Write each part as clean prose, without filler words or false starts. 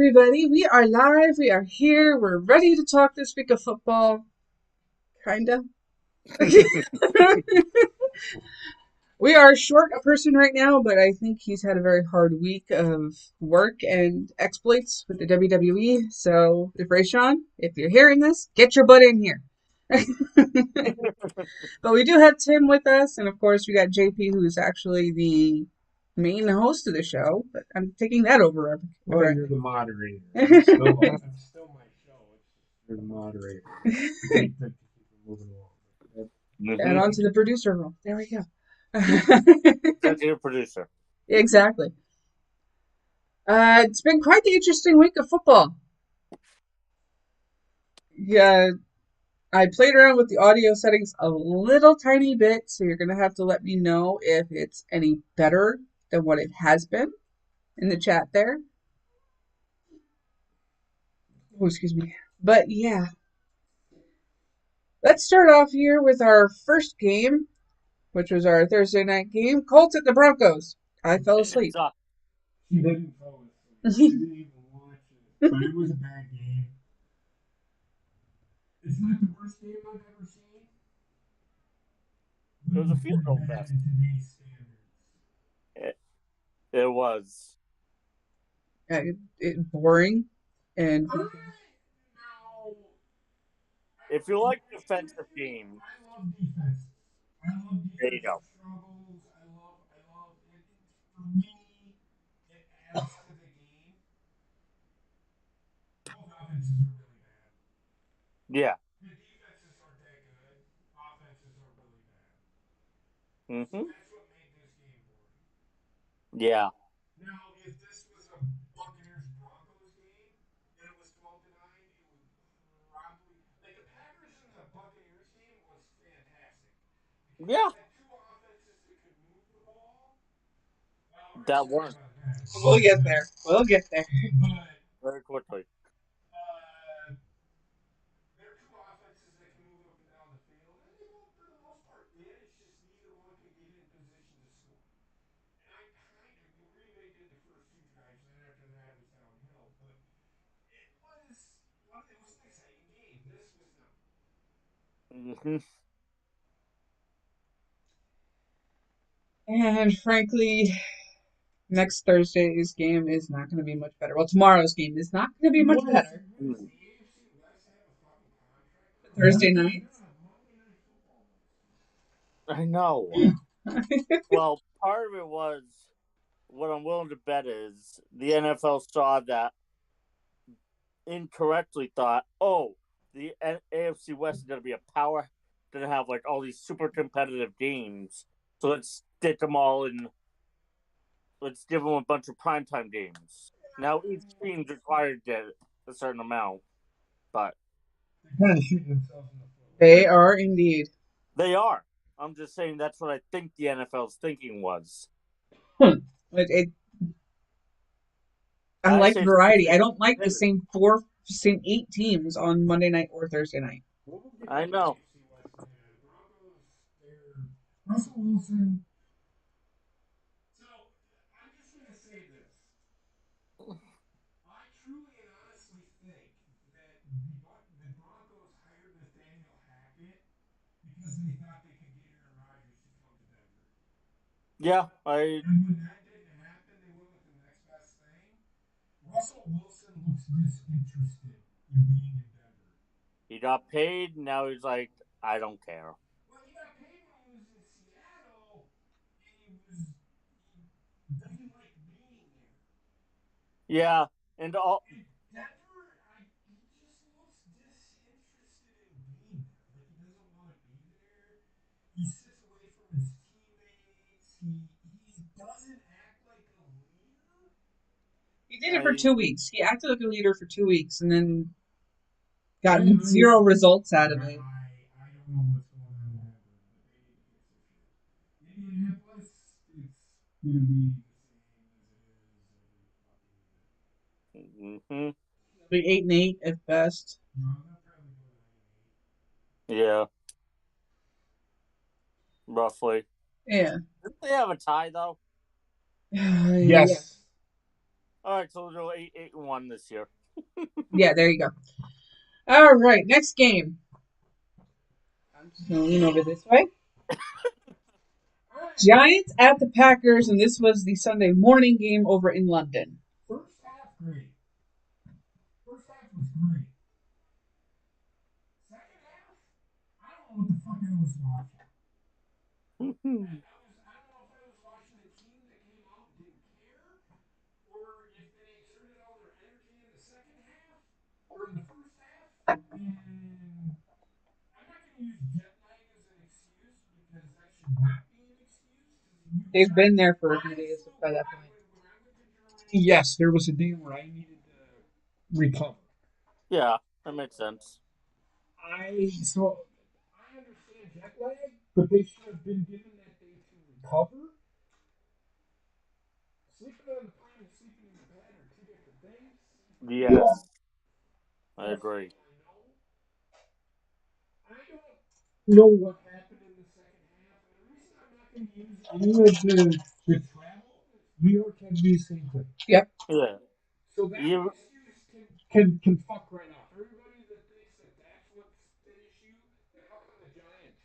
everybody. We are live. We are here. We're ready to talk this week of football. Kinda. We are short a person right now, but I think he's had a very hard week of work and exploits with the WWE. So, Rayshawn, if you're hearing this, get your butt in here. But we do have Tim with us, and of course, we got JP, who's actually the main host of the show. But I'm taking that over. Well, you're the moderator. It's still my show. You're the moderator. Keep it moving along. And on to the producer role. There we go. Executive producer. Exactly. It's been quite the interesting week of football. Yeah, I played around with the audio settings a little tiny bit, so you're gonna have to let me know if it's any better than what it has been in the chat there. Oh, excuse me. But yeah, let's start off here with our first game, which was our Thursday night game. Colts at the Broncos. I fell asleep. She didn't fall asleep. She didn't even watch it. But it was a bad game. It's not the worst game I've ever seen. It was a field goal fest. In today's standards. It was. Boring. And if you like defensive games, I love defense. I love defense. There you go. Struggles. I love it. For me, it adds to the game. Both offenses are really bad. Yeah. The defenses aren't that good. Offenses are really bad. Mm-hmm. So that's what made this game boring. Yeah. Now, if this was a Buccaneers Broncos game and it was 12-9, it would probably like the Packers and the Buccaneers game was fantastic. Because Yeah. you had two offenses that could move the ball. That weren't. We'll get there. We'll get there. Very quickly. They're two offenses that can move up and down the field, and they both, for the most part, did. It's just neither one could get in position to score. And I kind of Green Bay did the first two drives, and then after that it was downhill. But it was an exciting game. This was not. Mm-hmm. And frankly, next Thursday's game is not going to be much better. Well, tomorrow's game is not going to be much better. Thursday night. I know. Well, part of it was what I'm willing to bet is the NFL saw that incorrectly thought, oh, the AFC West is going to be a power, going to have like all these super competitive games. So let's stick them all in. Let's give them a bunch of primetime games. Now each team's required to get a certain amount, but they're kind of shooting themselves in the foot. They are indeed. They are. I'm just saying that's what I think the NFL's thinking was. I like variety. I don't like the same 8 teams on Monday night or Thursday night. I know. Russell Wilson. So I'm just going to say this. I truly and honestly think that the Broncos hired Nathaniel Hackett because they thought they could get Aaron Rodgers to come to Denver. Yeah, And when that didn't happen, they went with the next best thing. Russell Wilson looks disinterested in being in Denver. He got paid, now he's like, I don't care. Well, he got paid when he was in Seattle, and he doesn't like being there. Yeah, and all. In Denver, he just looks disinterested in being there. Like he doesn't want to be there. He sits away from his teammates. He doesn't act like a leader. He did it for 2 weeks. He acted like a leader for 2 weeks and then got zero results out of it. I don't know what's going on in Denver, but they need to fix their shit. Indianapolis, it's going to be the same as it is every fucking year. Mm-hmm. They'll be 8-8 at best. No, they'll probably go 9-8. Yeah. Roughly. Yeah. Didn't they have a tie, though? Yes. All right, so we'll do 8-1 this year. Yeah, there you go. All right, next game. I'm just gonna lean over this way. Giants at the Packers, and this was the Sunday morning game over in London. First half, great. First half was great. Second half, I don't know what the fuck I was watching. I don't know if I was watching a team that came out and didn't care, or if they exerted all their energy in the second half or in the first half. And I'm not going to use jet lag as an excuse because that should not be an excuse. They've been there for a few days by that point. When I went to Germany, yes, there was a day where I needed to recover. Yeah, that makes sense. I understand jet lag, but they should have been given that day to recover. Sleeping on the plane and sleeping in the bed are two different things. Yes, I agree. I don't know what happened in the second half. And the reason I'm not going to use any of the travel, New York had to do the same thing. Yep. Yeah. So that You, excuse can fuck right off. Everybody that thinks that that's what's the issue, then how come the Giants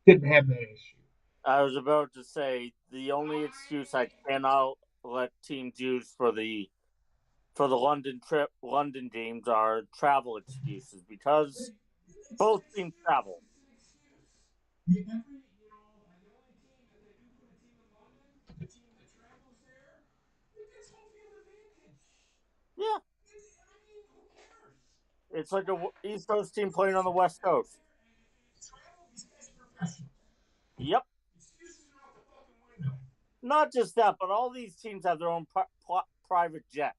didn't have that issue? I was about to say the only excuse I cannot let teams use for the London trip, London games are travel excuses because both teams travel. It's an excuse. The only team that they do put a team in London, the team that travels there, it gets home field advantage. Yeah, I mean, who cares? it's like a East Coast team playing on the West Coast. Travel, these guys are professionals. Yep. Excuses are out the fucking window. Not just that, but all these teams have their own private jets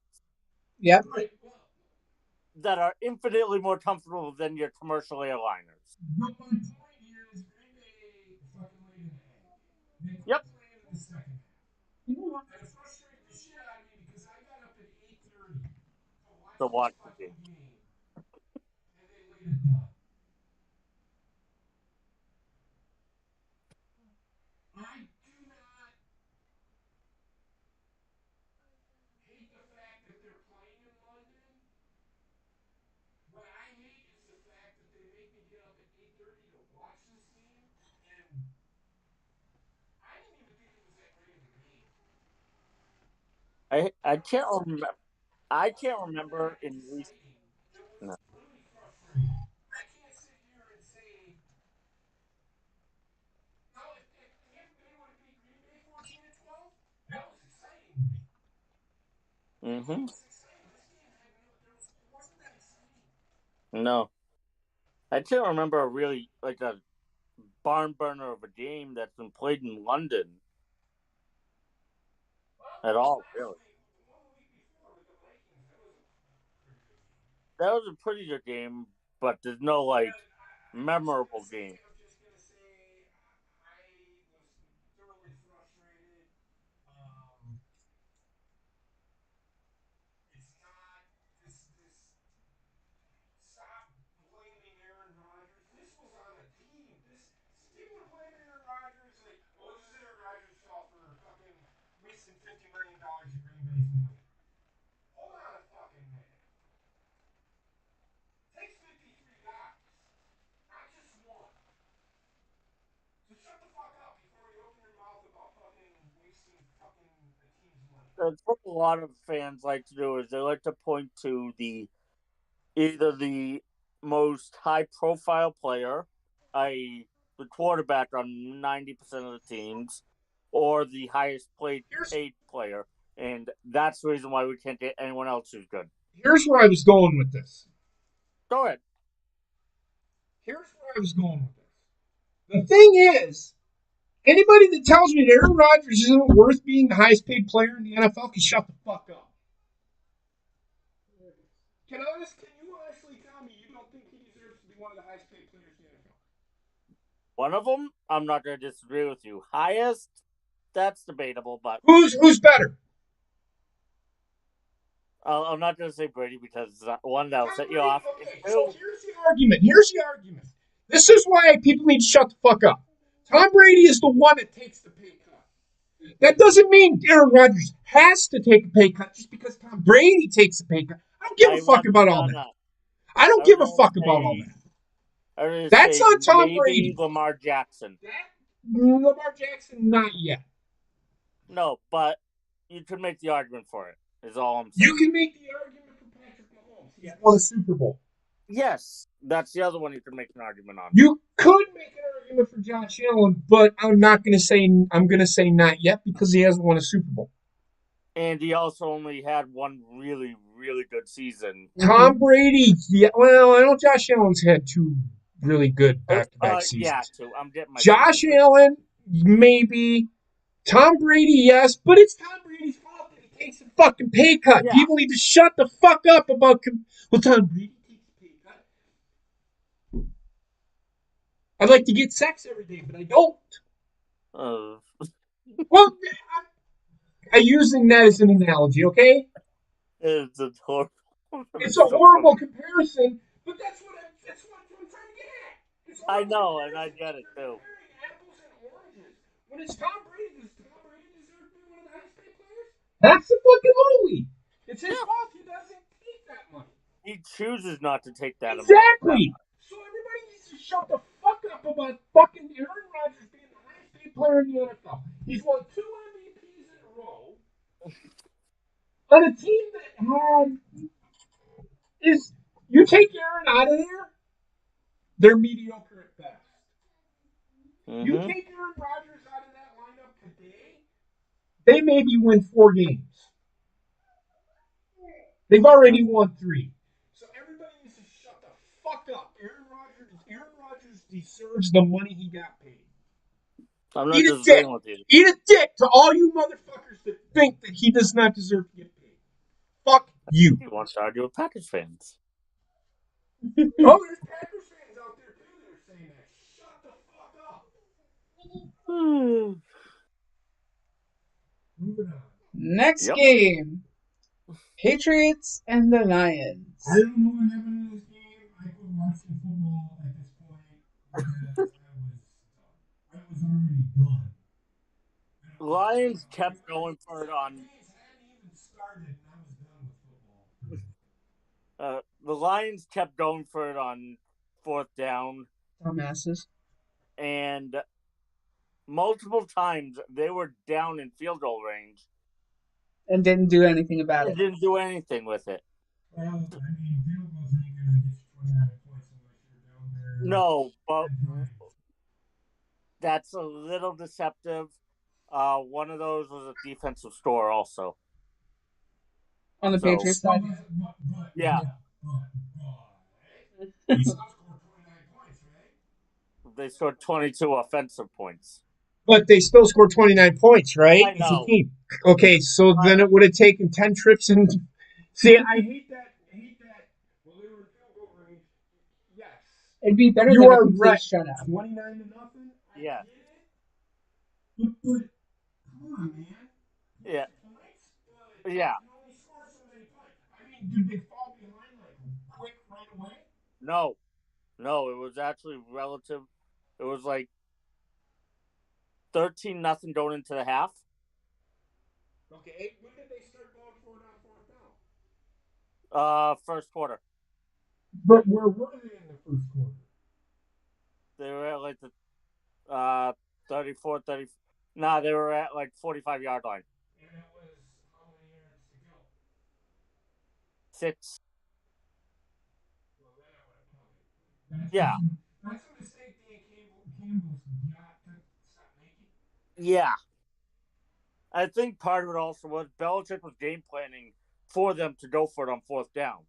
Yep. Right. that are infinitely more comfortable than your commercial airliners. But my point is, Green Bay fucking laid an egg. They Yep. quit playing in the second half. You know what? And it frustrated the shit out of me because I got up at 8:30 to watch To this watch the game. fucking game, and they laid a dud. I do not hate the fact that they're playing in London. What I hate is the fact that they make me get up at 8:30 to watch this game, and I didn't even think it was that great of a game. I It can't wasn't. remember. It I wasn't can't even remember that in recent. exciting. It was No. really frustrating. I can't sit here and say, no, if Tampa Bay would have beat Green Bay 14-12, that was exciting to me. That game Mm-hmm. was exciting. This game had no, it wasn't that exciting. No, I can't remember a really like a barn burner of a game that's been played in London Well, at all. Really, the one the week before with the Vikings, that was a pretty good game. that was a pretty good game, but there's no like And memorable game. I'm just gonna say, I was thoroughly frustrated. Um, it's not this. Stop blaming Aaron Rodgers. This was on a team. This people are blaming Aaron Rodgers. Like, oh, this is Aaron Rodgers' fault for fucking wasting $50 million of Green Bay's money. Hold on a fucking minute. It takes 53 guys, not just one. So shut the fuck up before you open your mouth about fucking wasting fucking the team's money. That's what a lot of fans like to do is they like to point to the either the most high profile player, i.e., the quarterback on 90% of the teams, or the highest Here's paid player. And that's the reason why we can't get anyone else who's good. here's where I was going with this. Go ahead. Here's where I was going with this. The thing is, anybody that tells me that Aaron Rodgers isn't worth being the highest paid player in the NFL can shut the fuck up. Can you honestly tell me you don't think he deserves to be one of the highest paid players in the NFL? One of them, I'm not going to disagree with you. Highest, that's debatable, but Who's better? I'm not going to say Brady because one, that'll Tom set you Brady. off. And Okay, so two, here's the argument. Here's the argument. This is why people need to shut the fuck up. Tom Brady is the one that takes the pay cut. That doesn't mean Aaron Rodgers has to take a pay cut just because Tom Brady takes a pay cut. I don't give a I fuck wasn't about all on that. that. I don't I was give a going to fuck about all say, that. I was going to That's say on Tom maybe Brady. Lamar Jackson. Lamar Jackson, not yet. No, but you could make the argument for it. Is all I'm You saying. can make the argument for Patrick Mahomes. He's won a Super Bowl. Yes, that's the other one you could make an argument on. You could make an argument for Josh Allen, but I'm not going to say I'm going to say not yet because he hasn't won a Super Bowl. And he also only had one really, really good season. Tom Brady, yeah. Well, I know Josh Allen's had two really good back-to-back Yeah, seasons. too. I'm getting my Josh seasons mixed up. Allen, maybe. Tom Brady, yes, but it's Tom Brady's fault that he takes a fucking pay cut. Yeah. People need to shut the fuck up about. Well, Tom Brady takes a pay cut. I'd like to get sex every day, but I don't. Uh, Well, I'm using that as an analogy, okay? it's a horrible. It's It's a so funny. horrible comparison, but that's what I'm trying to get at. It's a I horrible know, and I comparison get because it you're too. comparing apples and oranges. When it's Tom Brady, does Tom Brady deserve to be one of the highest paid players? Absolutely. It's his Yeah. fault he doesn't take that money. He chooses not to take that amount. Exactly. So everybody needs to shut the fuck up about fucking Aaron Rodgers being the highest paid player in the NFL. He's won two MVPs in a row on a team that had is you take Aaron out of there, they're mediocre at best. You Mm-hmm. take Aaron Rodgers out of that lineup today, they maybe win 4 games. They've already won 3. So everybody needs to shut the fuck up. Aaron Rodgers deserves the money he got paid. I'm not Eat a dick. disagreeing with you. Eat a dick to all you motherfuckers that think that he does not deserve to get paid. Fuck you. He wants to argue with Packers fans. Oh, there's Packers fans out there too that are saying that. Shut the fuck up. Moving on. Next Yep. game, Patriots and the Lions. I don't know what happened in this game. I quit watching football at this point because I was already done. And I was done. Lions kept going for it Before the on. games hadn't even started, and I was done with football. The Lions kept going for it on fourth down, Dumbasses. and multiple times they were down in field goal range And didn't do anything about and it. didn't do anything with it. Well, I mean, field goals ain't gonna get you 29 points unless you're down there. No, but 10 times. that's a little deceptive. One of those was a defensive score, also. On the So Patriots side. yeah, He still scored 29 points, right? they scored 22 offensive points. But they still scored 29 points, right? I As a know. team. Okay, so then it would have taken 10 trips and. See, I hate that. Well, they were in field goal range. Yes. It'd be better You than a are complete right. shutout. 29 to nothing. I Yeah, get it. But come on, man. yeah, Points, but yeah. you only score so many points. I mean, did they fall behind like quick right away? No, no, it was actually relative. It was like 13-0 going into the half. Okay. When did they start going for it on fourth down? First quarter. But where were they in the first quarter? They were at like the 34, 30. Nah, they were at like 45-yard line. And it was how many yards to go? 6. Well, then I would have punted. Yeah, That's a mistake Dan Campbell's got to stop making. yeah. I think part of it also was Belichick was game planning for them to go for it on fourth down,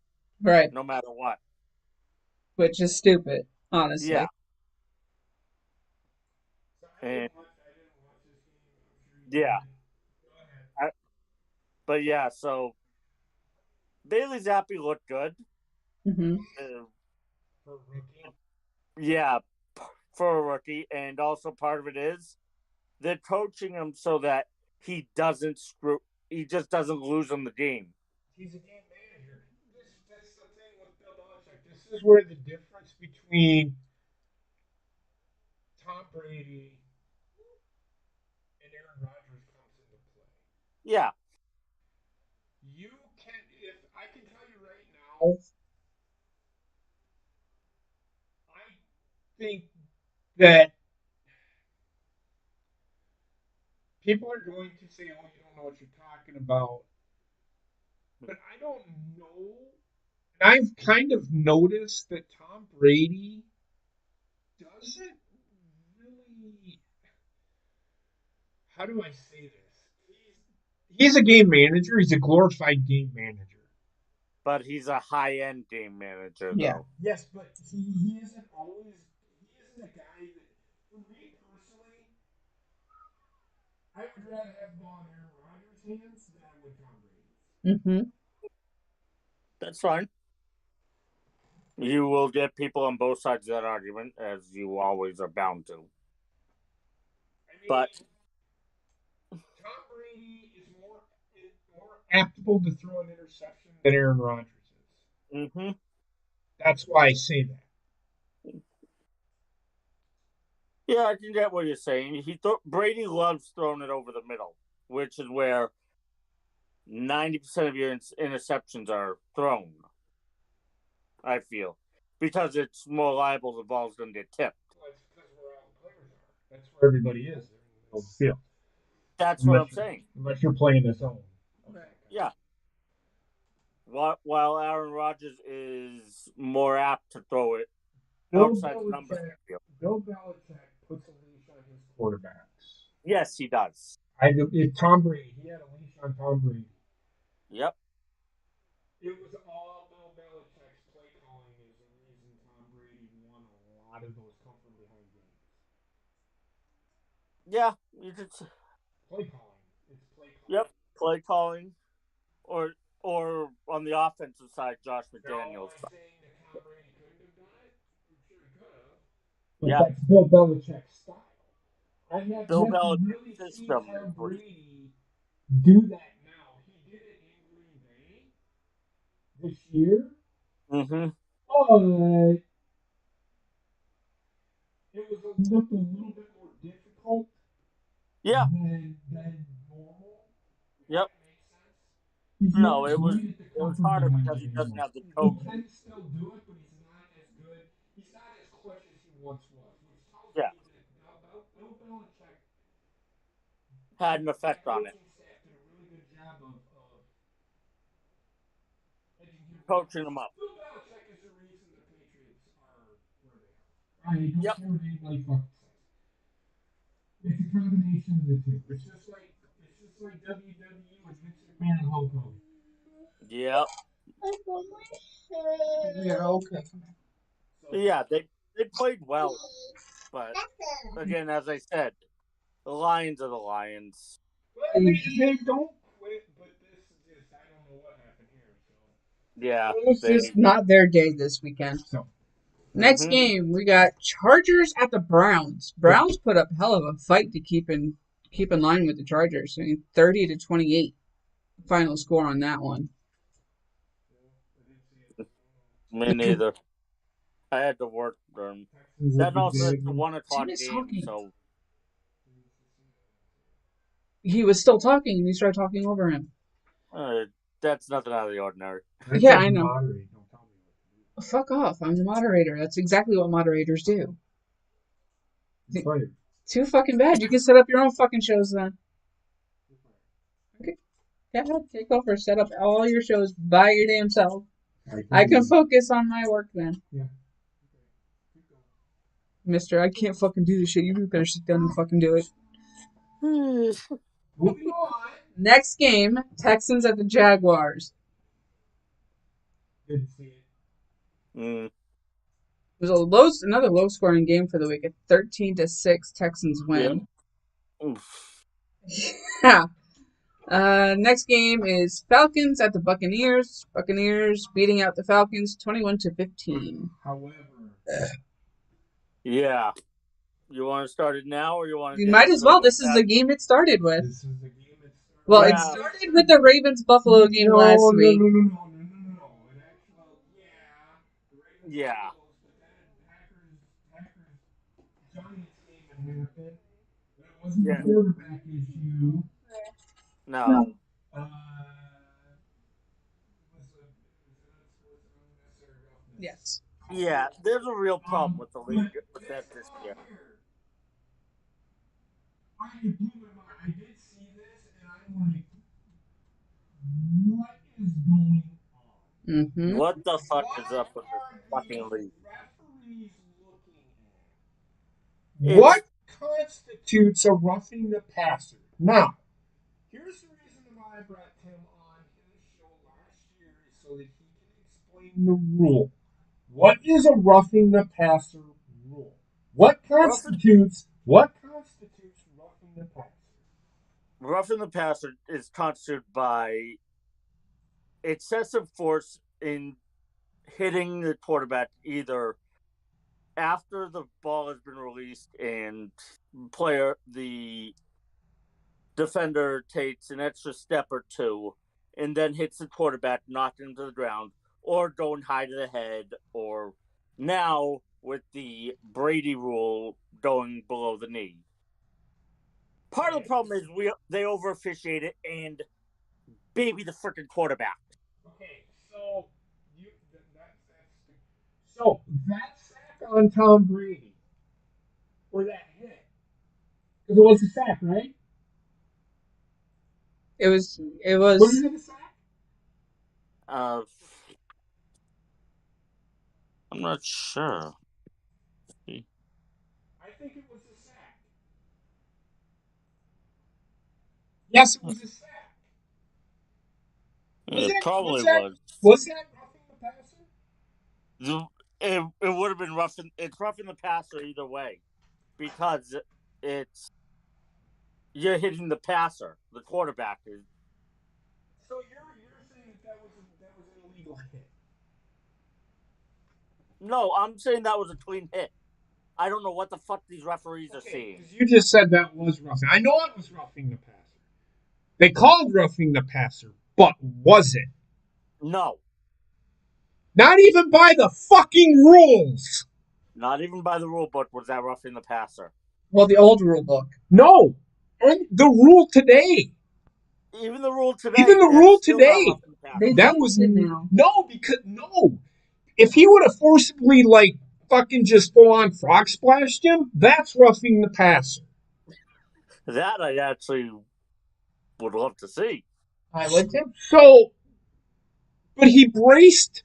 Right. no matter what. Which is stupid, honestly. Yeah, So and I didn't watch this game. I'm sure you yeah, did. Go ahead. but yeah. So Bailey Zappi looked good. Hmm. For rookie. Yeah, for a rookie, and also part of it is they're coaching him so that he doesn't screw. He just doesn't lose in the game. He's a game manager. That's the thing with Bill Belichick. This is where the difference between Tom Brady and Aaron Rodgers comes Yeah, You can, if I can tell you right now, I think that people are going to say, "Oh, you don't know what you're talking about," but I don't know. I've kind of noticed that Tom Brady doesn't really. How do I say this? He's a game manager. He's a glorified game manager. but he's a high-end game manager, Yeah. though. Yes, but he isn't always. He isn't a guy that, for me personally, I would rather have the ball in Aaron Rodgers' hands than I would Tom Brady's. Mm-hmm. That's fine. You will get people on both sides of that argument, as you always are bound to. I But mean, Tom Brady is more aptable to throw an interception than Aaron Rodgers is. hmm That's why I say that. yeah, I can get what you're saying. Brady loves throwing it over the middle, which is where 90% of your interceptions are thrown. I feel because it's more liable the ball's going to get tipped. Well, it's because where all the players are. That's where everybody is. They're in the middle of the field. That's what I'm Unless you're, saying. unless you're playing a zone. Okay. Yeah. While Aaron Rodgers is more apt to throw it Bill outside the numbers, Belichick, I feel. Bill Belichick puts a leash on his quarterbacks. Yes, he does. If Tom Brady, he had a leash on Tom Brady. Yep. It was all Bill Belichick's play calling is the reason Tom Brady won a lot of those come from behind games. Yeah. You just, Play calling. It's play yep. calling. Play calling, or on the offensive side, Josh Now, am McDaniels. I saying that Tom Brady couldn't have done it? I'm sure he could have. But Yeah. that's Bill Belichick's style. I have Bill yet to Belichick's really see system is Tom what. Brady do that now. He did it in Green Bay this year, Mm-hmm. but it was looked a little bit more difficult Yeah. than normal, if Yep. that makes sense. He's No, not great at the it come was from harder behind because he doesn't anymore. have the He coach. can still do it, but he's not as good. He's not as quick as he once was, which tells Yeah, me that Bill Belichick had and an that effect on it, coaching staff did a really good job of edging him down. coaching him up. Bill Belichick is the reason the Patriots are where they are. I don't Yep. care what anybody fucking says. It's a combination of the two. It's just like WWE with Vince McMahon and Hulk Hogan. Yep. Yeah, okay. So Yeah, they played well, but again, as I said, the Lions are the Lions. well, they don't quit, but this is just I don't know what happened here. Yeah, It's they. just not their day this weekend. So Next Mm-hmm. game, we got Chargers at the Browns. Browns put up hell of a fight to keep in line with the Chargers. I mean, 30-28 final score on that one. I didn't see it. Me neither. I had to work during. Texans at That the also it's a Jaguars. 1 o'clock He was game, talking. so He was still talking, and you started talking over him. uh, that's nothing out of the ordinary. I Yeah, said I know. moderate. Don't tell me what to do. Fuck off. I'm the moderator. That's exactly what moderators do. You're fired. Too fucking bad. You can set up your own fucking shows then. You're fired. Okay. Yeah, take over. Set up all your shows by your damn self. I I do can that. focus on my work then. Yeah. Okay. Keep going. Mister, I can't fucking do this shit. You better sit down and fucking do it. Moving on. Next game, Texans at the Jaguars. Didn't see it. mm, It was another low scoring game for the week. A 13-6 Texans yep. win. Oof. Yeah. Next game is Falcons at the Buccaneers. Buccaneers beating out the Falcons 21-15. However, Yeah. You want to start it now, or you want to You get might as into well. the This is the game it started with. this is the game that started. Well, it Yeah. started with the Ravens Buffalo game last week. No. It actually, yeah, the Ravens Yeah. Bengals, but then Packers Giants game had happened. It wasn't a Yeah. quarterback issue. No. Uh, what's unnecessary roughness? Yes. Yeah, there's a real problem with the league But with that this this one year. here, it blew my mind. I did see this, and I'm like, what is going on? Mm-hmm. What the fuck What is up with this are these fucking league? referees looking at? It's What constitutes a roughing the passer? Now, here's the reason why I brought Tim on his show last year is so that he can explain the rule. What is a roughing the passer rule? roughing What constitutes roughing the passer? roughing the passer is constituted by excessive force in hitting the quarterback either after the ball has been released and the defender takes an extra step or two and then hits the quarterback, knocking him to the ground, or going high to the head, or now with the Brady rule going below the knee. Part of the Okay. problem is they over officiate it and baby the freaking quarterback. Okay. So you so that sack on Tom Brady or that hit because it was a sack, right? It was. It Was was. it a sack? Uh, I'm not sure. I think it was a sack. Yes, it was a sack. Was It that probably was. was that roughing the passer? It would have been roughing. It's roughing the passer either way because it's you're hitting the passer. The quarterback is. So you're saying that was an illegal hit? No, I'm saying that was a clean hit. I don't know what the fuck these referees are Okay, seeing. because you just said that was roughing. I know it was roughing the passer. They called roughing the passer, but was it? No, Not even by the fucking rules. not even by the rule book was that roughing the passer. Well, the old rule book. No, and the rule today. Even the rule Even today, the that's rule still not today. roughing the They passer. That changed was it now. no because no. If he would have forcibly like fucking just full on frog splashed him, that's roughing the passer. That I actually would love to see. I would too. So, but he braced.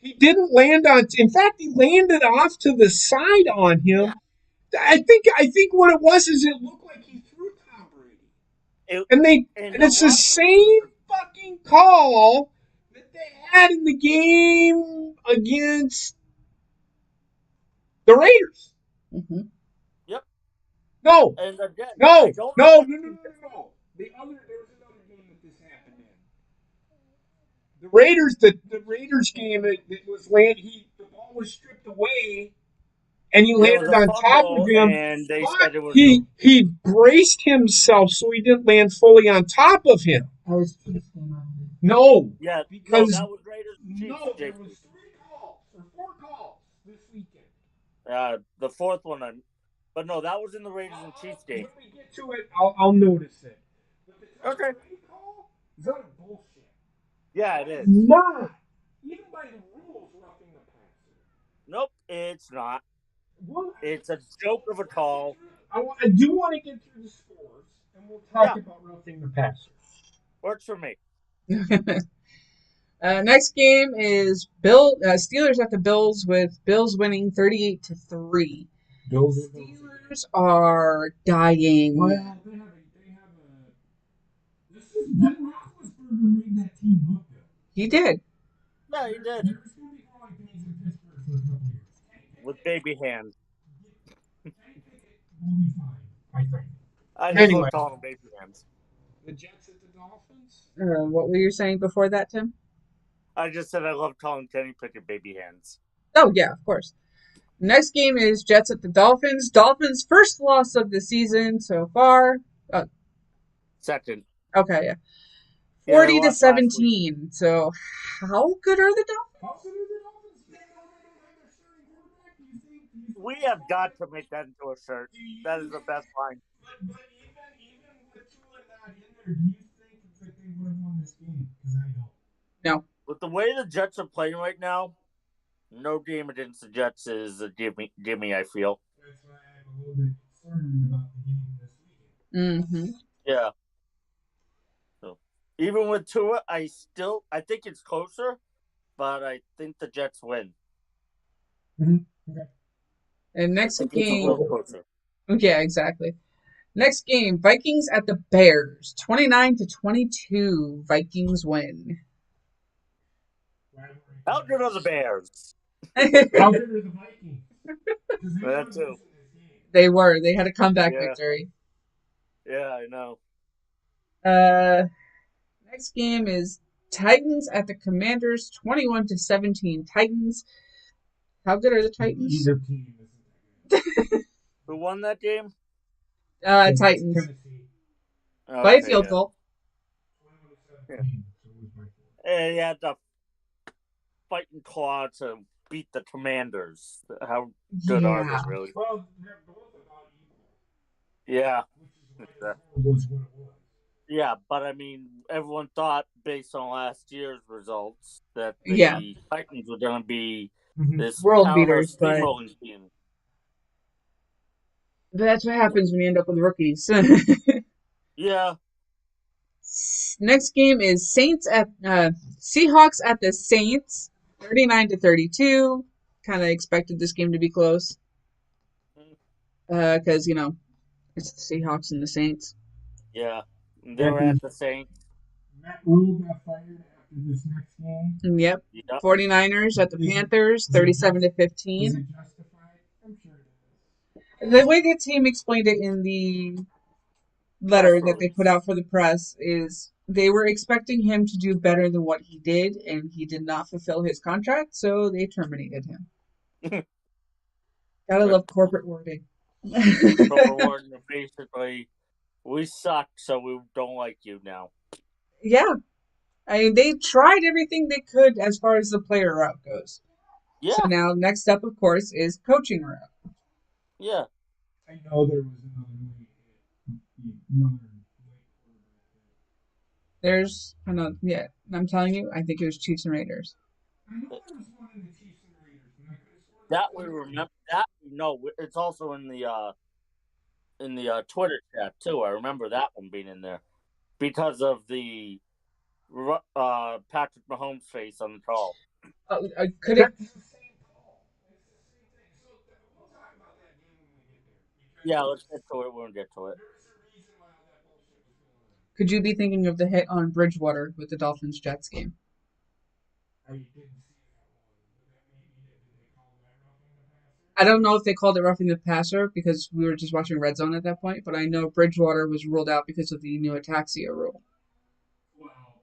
He didn't land on. In fact, he landed off to the side on Yeah, him. I think what it was is it looked like he threw Tom Brady, it, and they and and a it's the lot of same fucking call that they had in the game against the Raiders. Mm-hmm. yep. No, And again, I no, don't know no, what no, no, team. no, no, no. There was another game that this happened in. The Raiders game, it was land. The ball was stripped away, and he There was landed a on top of fumble, him. and they But said it was a he braced himself so he didn't land fully on top of him. I was Chiefs game, I believe. No, yeah. No, because that was Raiders and Chiefs, no, there JP. was 3 calls or 4 calls this weekend. The fourth one, but no, that was in the Raiders and Chiefs When game. we get to it, I'll notice it. But the Tom Okay. Brady call is that a bullshit. Yeah, it That is is. not even by the rules roughing the passer. Nope, it's not. Well, It's a joke so of a let's get call. through. I do want to get through the scores, and we'll talk Yeah, about roughing the passer. works for me. Next game is Bill Steelers at the Bills with Bills winning 38-3. Bills. Steelers are dying. Well, they have a. This is Ben Roethlisberger made that team look good. He did. Yeah, he did There's going to be growing pains in Pittsburgh for a couple of years. with baby hands. Kenny Pickett will be fine, I think. I just Anyway, love calling them baby hands. the Jets at the Dolphins. What were you saying before that, Tim? I just said I love calling Kenny Pickett baby hands. Oh, yeah, of course. Next game is Jets at the Dolphins. Dolphins' first loss of the season so far. Uh, Second, okay, yeah. yeah, they 40 to lost last week. 17. So, how good are the How Dolphins? good are the Dolphins? You don't have their starting quarterback. Do you think We it's have going got to? to make that into a shirt. Do you That is the think? best line. But even with Tua not in there, do you think the won this game because I don't. No. With the way the Jets are playing right now, no game against the Jets is a gimme. I feel. That's why I'm a little bit concerned about the game this weekend. Mm-hmm. Yeah. So even with Tua, I think it's closer, but I think the Jets win. Mm-hmm. Okay. And I next think it's a game, little closer. yeah, exactly. Next game, Vikings at the Bears, 29-22. Vikings win. How good are the Bears? How good are the Vikings? Because they were That too. losing this game. They were. They had a comeback Yeah. victory. Yeah, I know. Next game is Titans at the Commanders, 21-17. Titans. How good are the Titans? Either team isn't that good. Who won that game? Titans. Tennessee. By a Okay, field yeah. goal. 21-17. So it was my fault. And you had to fight and claw to beat the Commanders. How good are they, Yeah. really? Well, they're both about equal, Yeah. which is why the score was what it was. Yeah, but I mean, everyone thought, based on last year's results, that Yeah. the Titans were going to be Mm-hmm. this World powerhouse beaters, but steamrolling team. that's what happens when you end up with rookies. Yeah. Next game is Saints at Seahawks at the Saints, 39-32. Kind of expected this game to be close because it's the Seahawks and the Saints. Yeah. They were at the Saints. Matt Rule got fired after this next game. Yep. Yep. 49ers at the Panthers, 37-15. Is it justified? I'm sure it is. The way the team explained it in the letter that they put out for the press is they were expecting him to do better than what he did, and he did not fulfill his contract, so they terminated him. Gotta love corporate wording. Corporate Warden, basically, we suck, so we don't like you now. Yeah. I mean, they tried everything they could as far as the player route goes. Yeah. So now, next up, of course, is coaching route. Yeah. I know there was another There's, I'm telling you, I think it was Chiefs and Raiders. I know there was one in the Chiefs and Raiders, but I could have sworn That we remember. That no, it's also in the Twitter chat too. I remember that one being in there because of the Patrick Mahomes face on the call. Could it? It's the same call. It's the same thing. So we'll talk about that game when we get there. Yeah, let's get to it when we get to it. There is a reason why all that bullshit was going on. Could you be thinking of the hit on Bridgewater with the Dolphins Jets game? I didn't see that one, but that maybe did they call that roughing the passer? I don't know if they called it roughing the passer because we were just watching Red Zone at that point, but I know Bridgewater was ruled out because of the new ataxia rule. Well,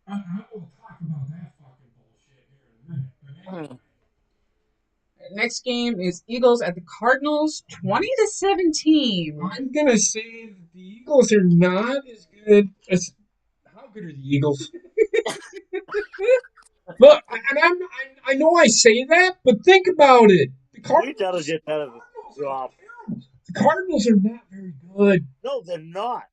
I will talk about that fucking bullshit here in a minute. But anyway. Next game is Eagles at the Cardinals, 20-17. I'm gonna say that the Eagles are not as good as. How good are the Eagles? Look, I know I say that, but think about it. The We gotta get that of the job. The Cardinals are not very good. No, they're not.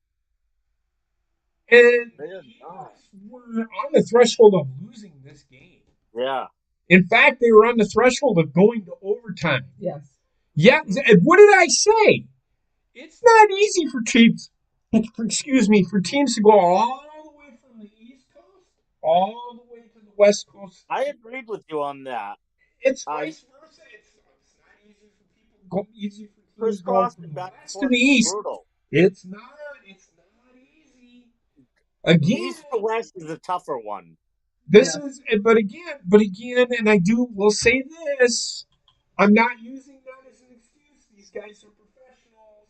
And They're not. we're on the threshold of losing this game. Yeah. In fact, they were on the threshold of going to overtime. Yes. Yeah, what did I say? It's not easy for teams, for teams to go all the way from the East Coast all the way to the West Coast. I agreed with you on that. It's vice versa. It's not easy for teams going from the West to the East. Brutal. It's not easy. Again, East to West is a tougher one. But again, and will say this. I'm not using that as an excuse. These guys are professionals.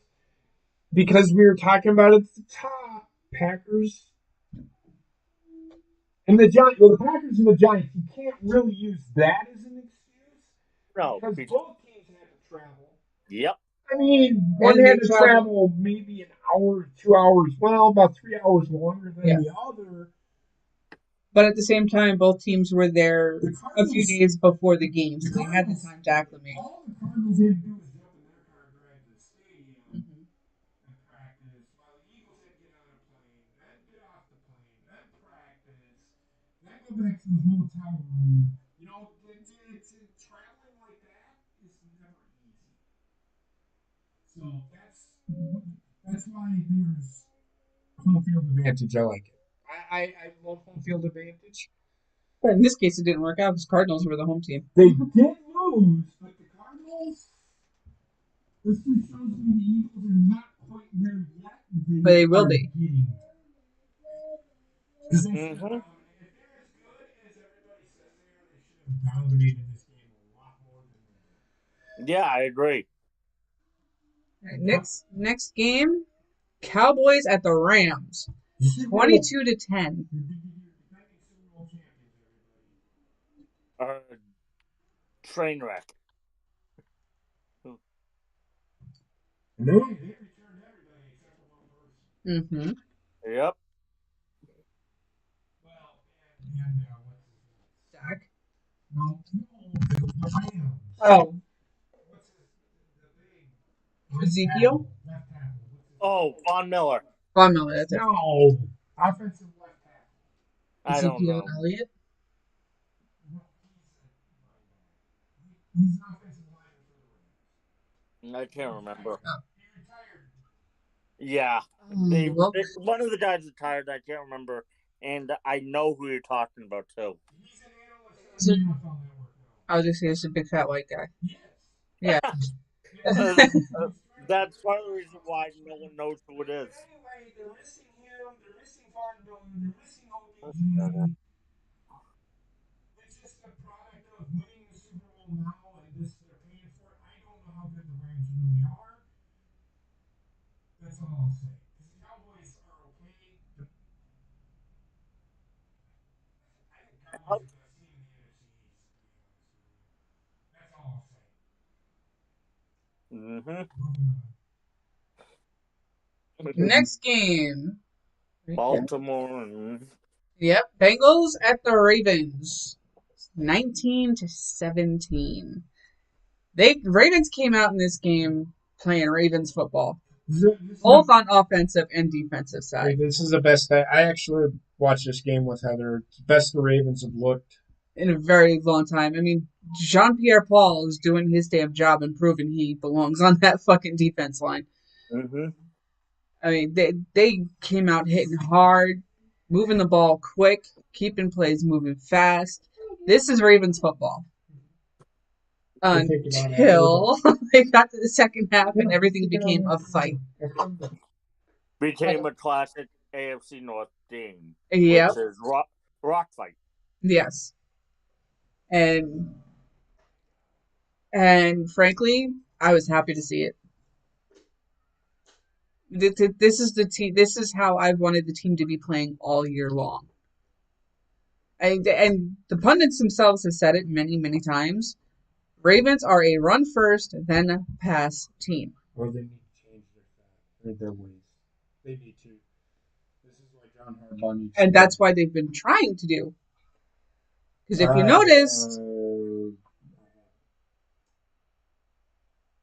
Because we were talking about at the top, Packers and the Giants. Well, the Packers and the Giants, you can't really use that as an excuse. No. Because both teams had to travel. Yep. I mean, one had to travel maybe an hour, 2 hours, well, about 3 hours longer than the other. But at the same time, both teams were there a few days before the game, so they had the time to acclimate. All the Cardinals had to do was jump in their car and drive to the stadium and practice, while the Eagles had to get on a plane, get off the go back to the hotel room. Traveling like that is never easy. So that's why there's home field advantage. I like it. I love home field advantage. But in this case, it didn't work out because Cardinals were the home team. They did lose, but the Cardinals. This just shows me the Eagles are not quite there yet. But They they will are be. getting there. Because they should have Mm-hmm. dominated. If they're as good as everybody says they are, they should have dominated this game a lot more than they did. Yeah, I agree. Right, next game, Cowboys at the Rams, Super Bowl. 22-10. You're defending Super Bowl champions, everybody. Uh, Train wreck. And they returned everybody except for one person. Mm-hmm. Yep. Well, and what's his nuts? Dak. No, the Rams. Oh, What's the big left Ezekiel. tackle? Left tackle. What's his name? Oh, Von Miller. Von Miller, that's it. No, offensive left tackle. I don't Ezekiel know. Elliott. No, he's an offensive lineman for the I Rams. can't remember. Oh, He retired. Yeah, well, one of the guys retired. I can't remember, and I know who you're talking about too. He's an analyst on the NFL Network now. I was just saying it's a big fat white guy. Yes. Yeah. Uh, He's uh, that's part of the reason why no one knows who it is. Anyway, they're missing him. They're missing Von Miller. They're missing OBJ. It's just a product of winning the Super Bowl now, and this they're paying for it. I don't know how good the Rams really are. That's all I'll say. Because the Cowboys are okay. I think the Cowboys are the best team in the NFC East, to be honest with you. That's all I'll say. Mm-hmm. Moving on. Next game. Baltimore. And, Yep. Bengals at the Ravens. 19-17. Ravens came out in this game playing Ravens football, both on offensive and defensive side. This is the best. I actually watched this game with Heather. It's the best the Ravens have looked. In a very long time. I mean, Jean Pierre Paul is doing his damn job and proving he belongs on that fucking defense line. mm-hmm. I mean, they came out hitting hard, moving the ball quick, keeping plays moving fast. This is Ravens football. Until they got to the second half and everything became a fight. Became a classic AFC North game, Yep. which is rock fight. Yes. And frankly, I was happy to see it. This is the team. This is how I wanted the team to be playing all year long. And the pundits themselves have said it many, many times. Ravens are a run first, then pass team. Or they need to change their ways. They need to. This is why John Harbaugh needs to. And that's why they've been trying to do. Because if you noticed,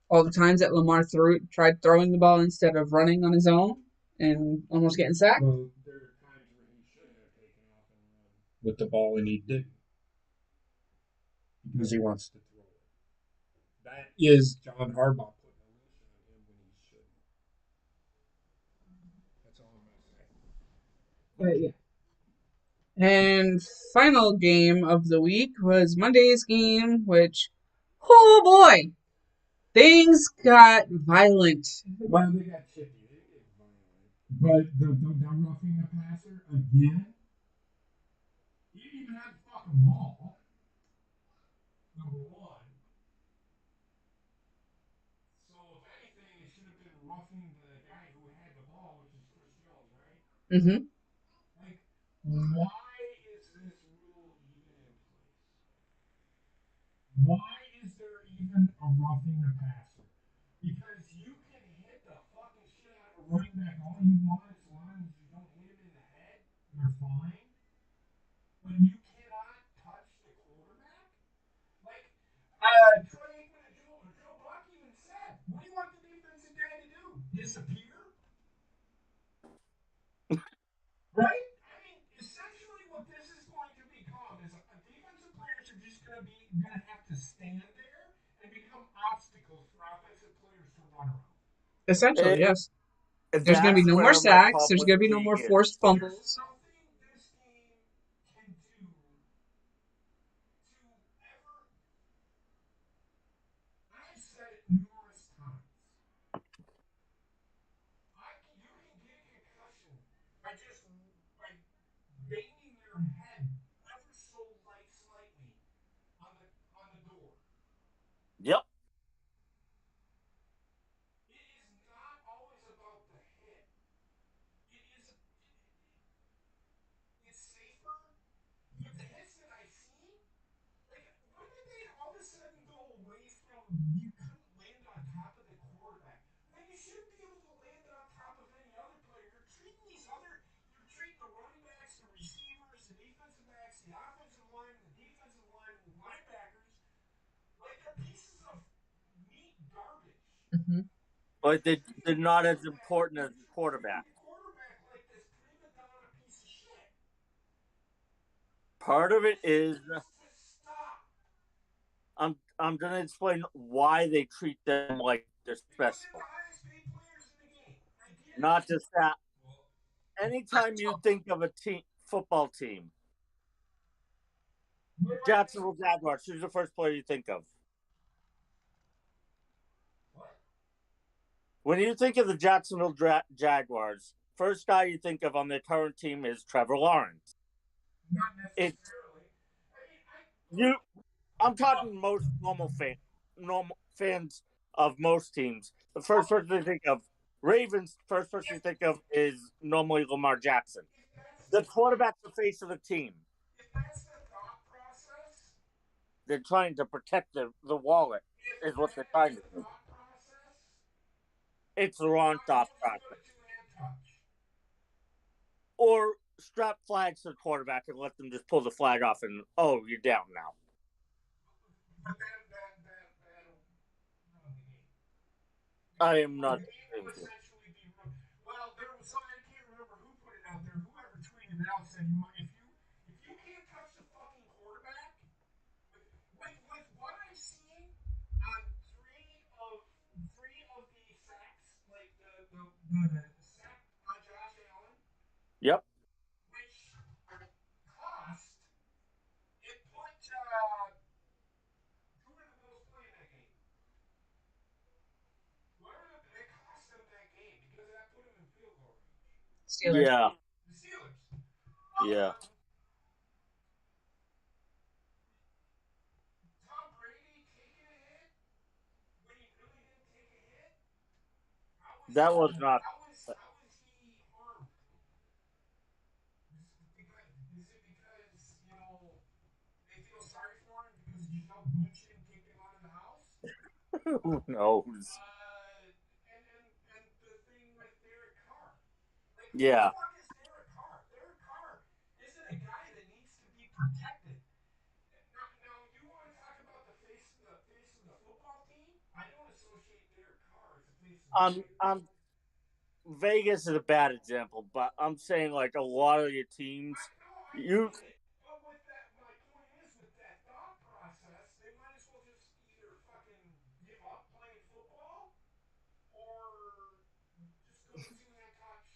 all the times that Lamar tried throwing the ball instead of running on his own and almost getting sacked. Well, there are times where he should have taken off and run with the ball, and he didn't because he wants to throw it. That is John Harbaugh putting a leash on him when he shouldn't. That's all I'm going to say. But yeah. And final game of the week was Monday's game, which, oh boy, things got violent. Well, they got chippy. They get violent. But the roughing the passer again. He didn't even have the fucking ball. Number one. So if anything, it should have been roughing the guy who had the ball, which is Chris Jones, right? Mm-hmm. Like, why is this rule even in place? Why is there even a roughing the passer? Because you can hit the fucking shit out of a running back all you want as long as you don't hit him in the head. You're fine. But you cannot touch the quarterback? Like, Troy Aikman and Joe Buck even said, what do you want the defensive guy to do? Disappear? Right? I mean, essentially what this is going to become Essentially, It, yes. There's going to be that's no more where my sacks. problem There's with going to the be no league more is. forced There's fumbles. nothing this game can do to ever. I've said it numerous times. You can get a concussion by just by banging your head ever so slightly on the door. Yep. It is not always about the hit. It is. It's safer. But the hits that I've seen, like when did they all of a sudden go away from you couldn't land on top of the quarterback? When you shouldn't be able to land it on top of any other player. You're treating the running backs, the receivers, the defensive backs, the offensive line, the defensive line, the linebackers, like they're pieces of meat garbage. Hmm. You're Like just they're treating the not as quarterback. important as the You're treating quarterback. the quarterback like this prima donna piece of shit. Part of it This is needs to stop. I'm gonna explain why they treat them like they're Because they're special. the highest paid players in the game. I get it. Not just that. Well, Anytime you think of a team football team, what do I think? Jacksonville Jaguars, who's the first player you think of? What? When you think of the Jacksonville Jaguars, first guy you think of on their current team is Trevor Lawrence. Not It's necessarily. I mean, I look. you. I'm Look. talking most normal fans of most teams. The first person they think of, Ravens. First person If you think of is normally Lamar Jackson. if that's The quarterback's the face of the team. if that's the thought process, They're trying to protect the wallet, if is what they're that is trying to the do. thought process, It's the then wrong why thought always go process. to two-hand touch? Or strap flags to the quarterback and let them just pull the flag off and, oh, you're down now. But that'll ruin the game. I am The not. game will essentially be ruined. Well, there was some. I can't remember who put it out there. Whoever tweeted it out said if you can't touch the fucking quarterback with what I've seen on three of the sacks, like the sack on Josh Allen, Yep. which cost it put who were the Bills playing that game? It cost them that game because that put them in field goal range. Steelers. Yeah. The Steelers. Yeah. Tom Brady taking a hit when he really didn't take a hit. How was That he? was not. How was he harmed? Is it because they feel sorry for him because Giselle Bundchen kicked him out of the house? Who knows? And the thing with Derek Carr, like who the Yeah. fuck is Derek Carr? Derek Carr isn't a guy that needs to be protected. Now you want to talk about the face of the football team? I don't associate Derek Carr as the face of the Titans. I'm Vegas is a bad example, but I'm saying like a lot of your teams, No, I you get it. But with that, my point is with that thought process, they might as well just either fucking give up playing football or just go to two-hand touch.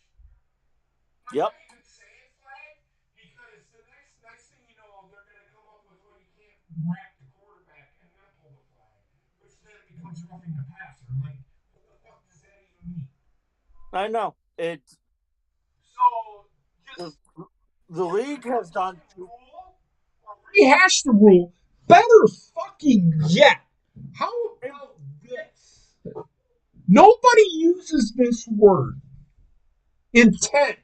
I'm yep. not even saying flag because the next thing you know, they're gonna come up with well, you can't wrap the quarterback and then pull the flag, which then becomes roughing the passer. Like, what the fuck does that even mean? I know. So The, just the either league has change gone the to rule or rehash the rule. Better fucking yet. How about this? Nobody uses this word, intent.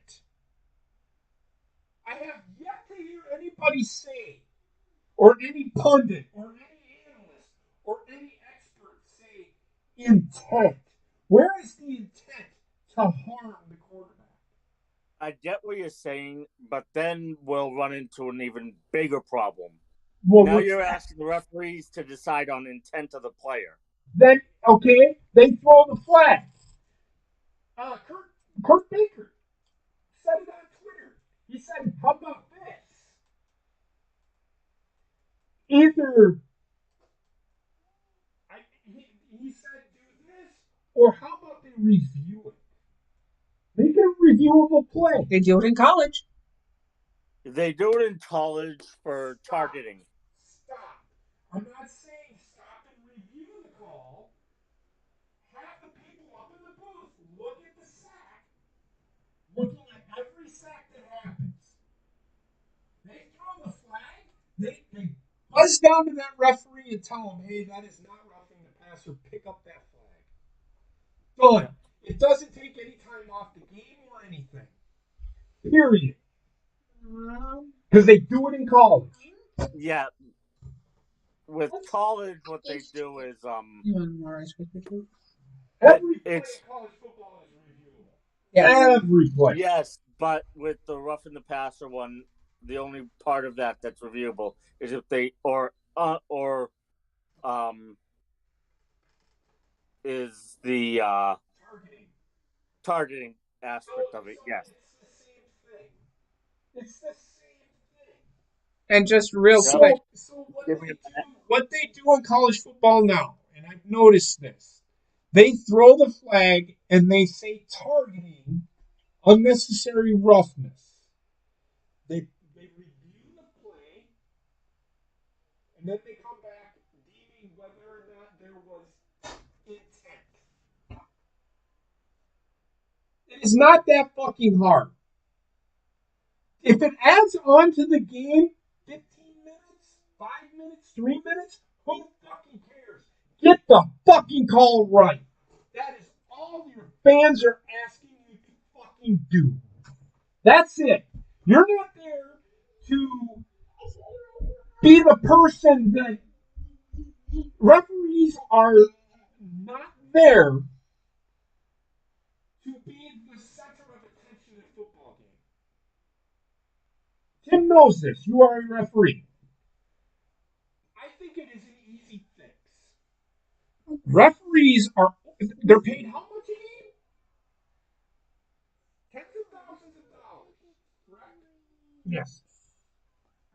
I have yet to hear anybody say, or any pundit, or any analyst, or any expert say intent. Where is the intent to harm the quarterback? I get what you're saying, but then we'll run into an even bigger problem. Well, Now what's you're that? asking the referees to decide on intent of the player. Then, okay, they throw the flag. Kurt Baker said it on Twitter. He said, "How about this? Either he said do this, or how about they review it. Make it a reviewable play. They do it in college. They do it in college for targeting. Stop. I'm not saying stop and review the call. Have the people up in the booth look at the sack, looking at every sack that happens. They throw the flag. They buzz down to that referee and tell him, hey, that is not roughing the passer. Pick up that flag. Done. Yeah. It doesn't take any time off the game or anything. Period. Because they do it in college. Yeah. With college, what they do is You want more ice cream? Every play it's in college football is reviewable. Yeah. Every play. yes, but with the rough in the passer one, the only part of that that's reviewable is if they um is the Targeting. targeting aspect of it. Yes. It's the same thing. It's the same thing. And just real Yep. quick, So Give me a minute. what they do in college football now, and I've noticed this, they throw the flag and they say targeting unnecessary roughness. They review the play and then they come back deeming whether or not there was intent. It is not that fucking hard. If it adds on to the game 15 minutes, 5 minutes, 3 minutes, who fucking cares? Get the fucking call right. That is all your fans are asking you to fucking do. That's it. You're not there to be the person that referees are not there to be the center of attention in a football game. Tim knows this. You are a referee. I think it is an easy fix. Referees they're paid how much a game? Tens of thousands of dollars, correct? Yes.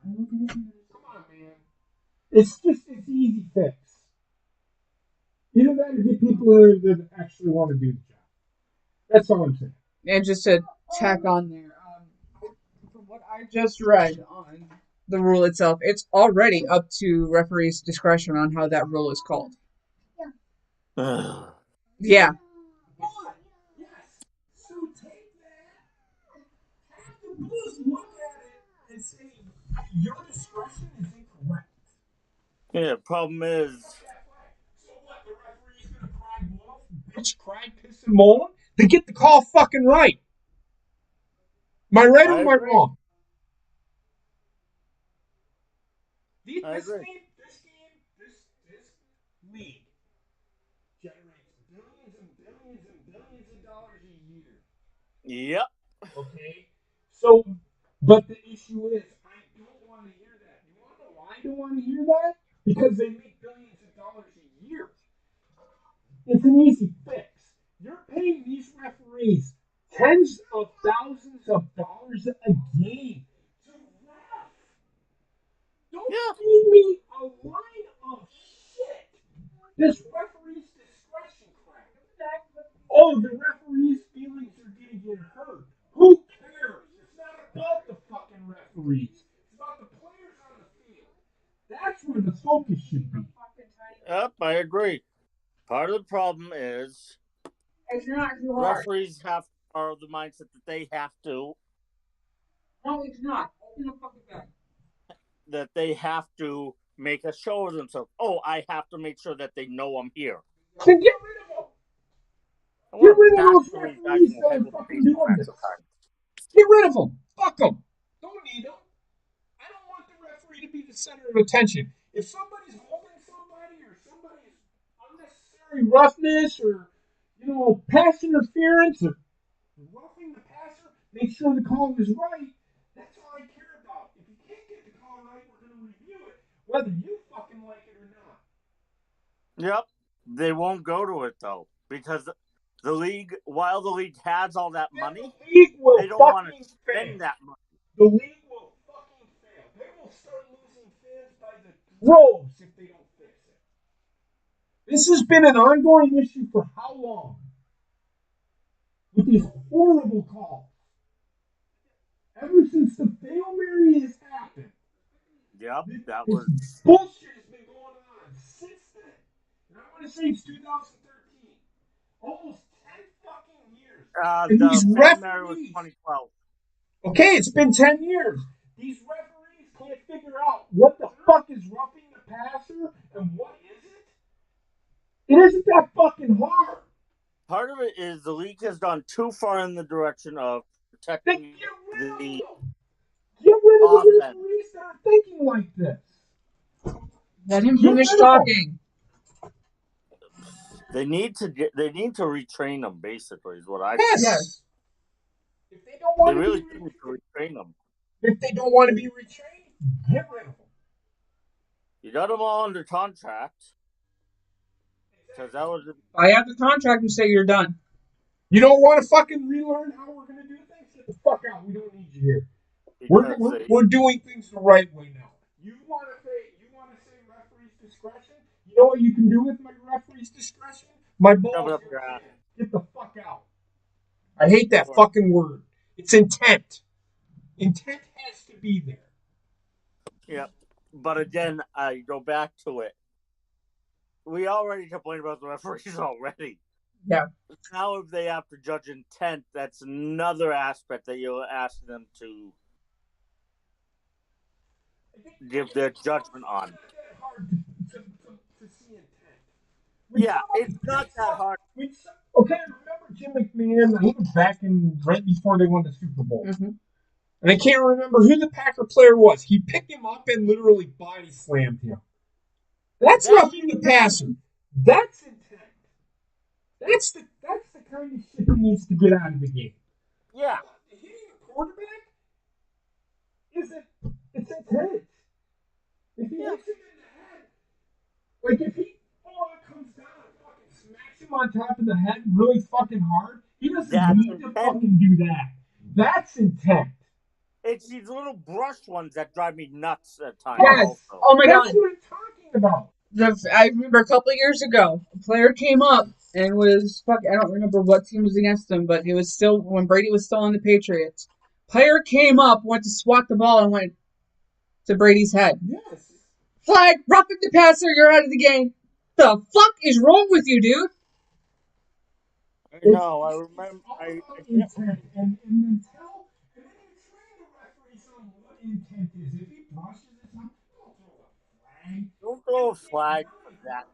Come on, man. It's easy fix. You got to get people that actually want to do the job. That's all I'm saying. and just to tack on there, from what I just read on the rule itself, it's already up to referees' discretion on how that rule is called. Yeah. Yes. So take that, have the Blues look at it and say your discretion is incorrect. Yeah. Problem is, So what? The referee's gonna cry wolf, bitch, cry, piss, and moan? They get the call fucking right. Am I right or I am I agree. wrong? I agree. This league generates billions and billions and billions of dollars a year. Yep. Okay? So, but the issue is, I don't want to hear that. You want to know why I don't want to hear that? Because they make billions of dollars a year. It's an easy fix. You're paying these referees tens of thousands of dollars a game to ref. Don't Yeah. feed me a line of shit. This referee's discretion crap. Oh, the referee's feelings are going to get hurt. Who cares? It's not about the fucking referees. It's about the players on the field. That's where the focus should be. Yep. I agree. Part of the problem is It's not too hard. referees are the mindset that they have to No, it's not. Open the fucking bag. make a show of themselves. Oh, I have to make sure that they know I'm here. Then get rid of them. I Get wonder if rid of that's those the reason I referees go that ahead are with a fucking baseball doing match this. sometimes. Get rid of them. Fuck them. Don't need them. I don't want the referee to be the center of attention. If somebody's holding somebody or somebody's unnecessary roughness or pass interference or roughing the passer, make sure the call is right. That's all I care about. If you can't get the call right, we're going to review it, whether you fucking like it or not. Yep. They won't go to it though because the league, while the league has all that Then money, the league will they don't want to fucking fail. spend that money. The league will fucking fail. They will start losing fans by the droves if they don't fix it. This has been an ongoing issue for how long? with these horrible calls. Ever since the Hail Mary has happened, Yep, that this was. bullshit has been going on since then. And I want to say it's 2013. Almost 10 fucking years. And The these Hail Mary was referees, 2012. okay, it's been 10 years. These referees can't figure out what the fuck is roughing the passer and what isn't. It isn't that fucking hard. Part of it is the league has gone too far in the direction of Then protecting get rid of the them. Get rid of the offense. referees that are thinking like this. Let him Get finish rid of them. talking. They need to retrain them. Basically, is what I. Yes. If they don't They want to really be, do need to retrain them. if they don't want to be retrained, get rid of them. You got them all under contract because that was. Buy out the contract and say you're done. You don't want to fucking relearn how we're going to do things? Get the fuck out. We don't need you here. We're doing things the right way now. You want to say referee's discretion? You know what you can do with my referee's discretion? My balls. Get the fuck out. I hate that fucking word. It's intent. Intent has to be there. Yeah, but again, I go back to it. We already complained about the referees already. Yeah. Now, if they have to judge intent, that's another aspect that you'll ask them to give their judgment on. It's not hard to see intent. Yeah, it's not that hard. Okay, remember Jim McMahon? He was back in right before they won the Super Bowl. Mm-hmm. And I can't remember who the Packer player was. He picked him up and literally body slammed him. That's roughing the passer. That's intent. That's the kind of shit that needs to get out of the game. Yeah. Hitting a quarterback it's intent. If he hits him in the head, like if he comes down and fucking smacks him on top of the head really fucking hard, he doesn't need to fucking do that. That's intent. It's these little brushed ones that drive me nuts at times. Yes. Also. Oh my God. That's what I'm talking about. I remember a couple of years ago, a player came up and was I don't remember what team was against him, but he was still when Brady was still on the Patriots. Player came up, went to swat the ball, and went to Brady's head. Yes. Flag, roughing the passer, you're out of the game. The fuck is wrong with you, dude? No, I remember. Intent, and then you train the referees on what intent is. If he brushes it, don't throw a flag. Don't throw a flag for that.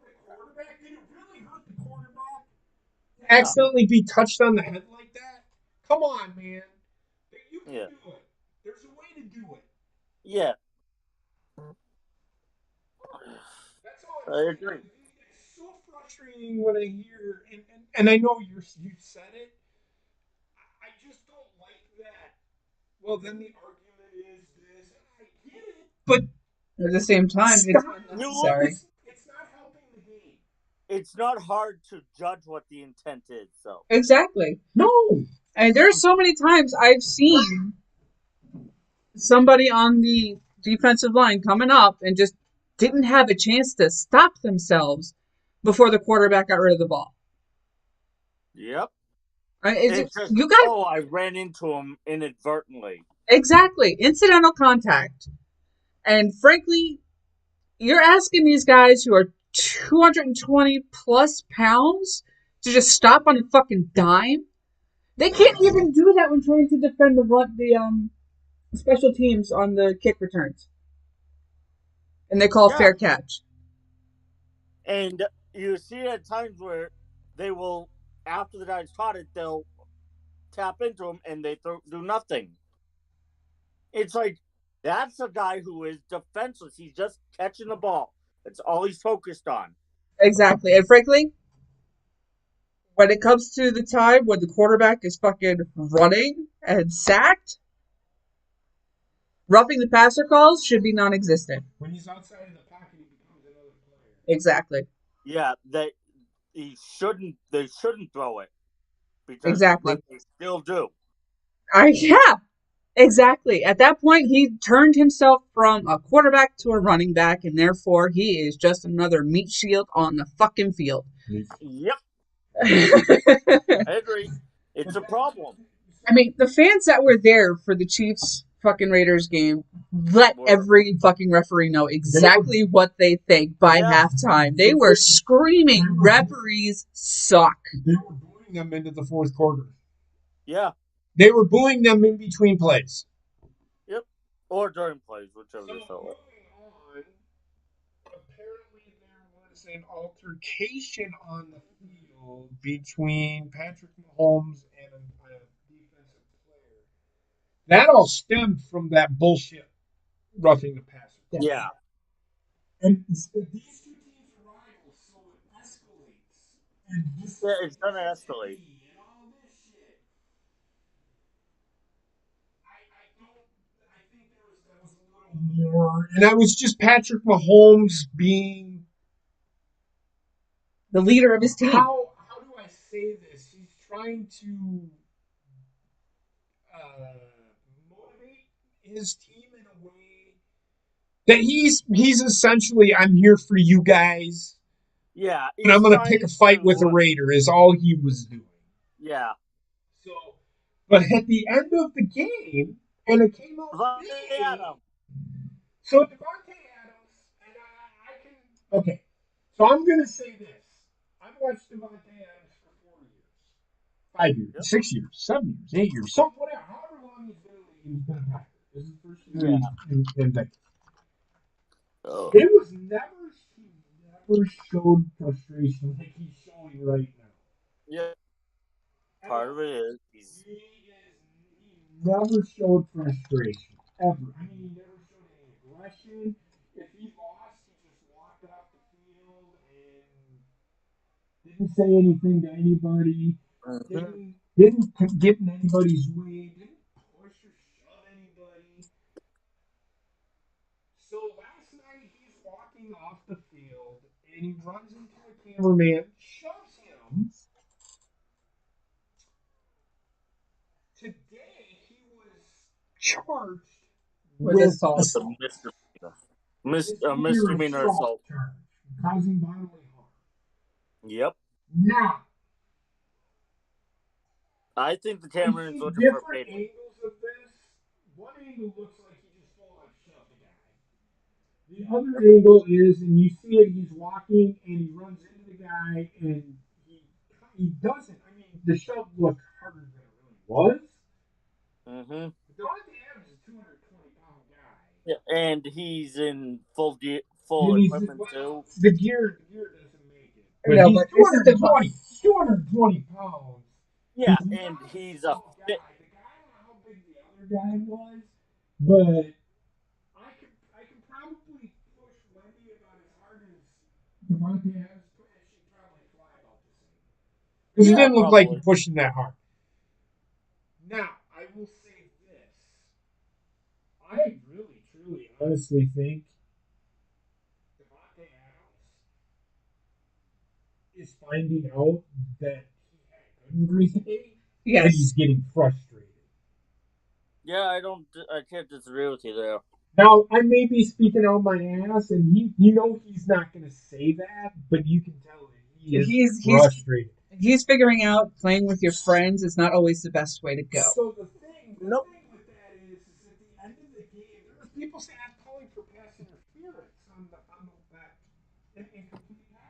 Did it really hurt the quarterback? Accidentally be touched on the head like that? Come on, man. You can do it. There's a way to do it. Yeah. That's all I agree. It's so frustrating when I hear, and I know you said it. I just don't like that. Well, then the argument is this, and I get it. But at the same time, it's unnecessary. It's not helping the game. It's not hard to judge what the intent is, though. Exactly. No. And there's so many times I've seen somebody on the defensive line coming up and just didn't have a chance to stop themselves before the quarterback got rid of the ball. Yep. You got. Oh, I ran into him inadvertently. Exactly. Incidental contact. And frankly, you're asking these guys who are 220 plus pounds to just stop on a fucking dime. They can't even do that when trying to defend the special teams on the kick returns. And they call fair catch. And you see at times where they will, after the guy's caught it, they'll tap into him and they do nothing. It's like, that's a guy who is defenseless. He's just catching the ball. That's all he's focused on. Exactly. And frankly, when it comes to the time when the quarterback is fucking running and sacked, roughing the passer calls should be non-existent. When he's outside of the pocket, he becomes another player. Exactly. Yeah, they shouldn't throw it. Because exactly. They still do. Yeah. Exactly. At that point, he turned himself from a quarterback to a running back, and therefore he is just another meat shield on the fucking field. Yep. I agree. It's But a problem. I mean, the fans that were there for the Chiefs fucking Raiders game let Were every fucking referee know exactly what they think by Yeah. halftime. They were screaming, referees suck. they were booing them into the fourth quarter. Yeah. They were booing them in between plays. Yep. Or during plays, whichever So they felt like. moving on, apparently there was an altercation on the field between Patrick Mahomes and a defensive player. That all stemmed from that bullshit roughing the passer call. Yeah. And these two teams are rivals, so it escalates. And this Yeah, is it's gonna escalate. and all this shit. I don't. I think that was a little more, and that was just Patrick Mahomes being The leader of his team. how do I say this? He's trying to motivate his team in a way that he's essentially, I'm here for you guys, Yeah, and I'm he's going to pick a trying fight with a to. Raider. Is all he was doing. Yeah. So, but at the end of the game, and it came out to Devontae be Adams. so Devontae Adams, and I can okay. So I'm going to say this: I've watched Devontae Adams for 4 years. 5 years, Yep. 6 years, 7 years, 8 years, some whatever, however long he's been a Packer. This is his first year Yeah. in Vegas. Oh. It was never he never showed frustration like he's showing right now. Yeah. Part of it is He never showed frustration ever. I mean, he never showed any aggression. If he lost, he just walked off the field and didn't say anything to anybody. Mhm. Didn't get in anybody's way. Didn't push or shove anybody. So last night he's walking off the field and he runs into a cameraman, shoves him. Today he was charged With with assault. With a assault. misdemeanor Assault assault. charge, causing bodily harm. Yep. Now, I think the I cameraman's see looking for different payday. angles of this. One angle looks like he just full on shoved the guy. The other angle is, and you see it, he's walking and he runs into the guy and he doesn't. I mean, the shove looked harder than it really was. Mm-hmm. Devontae Adams is a 220-pound guy. Yeah, and he's in full And equipment too. the gear doesn't make it. But No, he's but this is the 220 pounds. Yeah, He's and not a he's a small fit. guy. The guy, I don't know how big the other guy was, but I could probably push Wendy about as hard as Devontae Adams, and she'd probably fly about the same. Because it Yeah, didn't look like he probably. pushed him that hard. Now, I will say this. I really, truly, honestly think Devontae Adams is finding out that he had a good Green Bay, and he's yes. getting frustrated. Yeah, I can't disagree with you there. Now, I may be speaking out my ass, and he's not going to say that, but you can tell that he is frustrated. He's figuring out playing with your friends is not always the best way to go. So the Nope. thing with that is at the end of the game, there was people saying I'm calling for pass interference on the back incomplete pass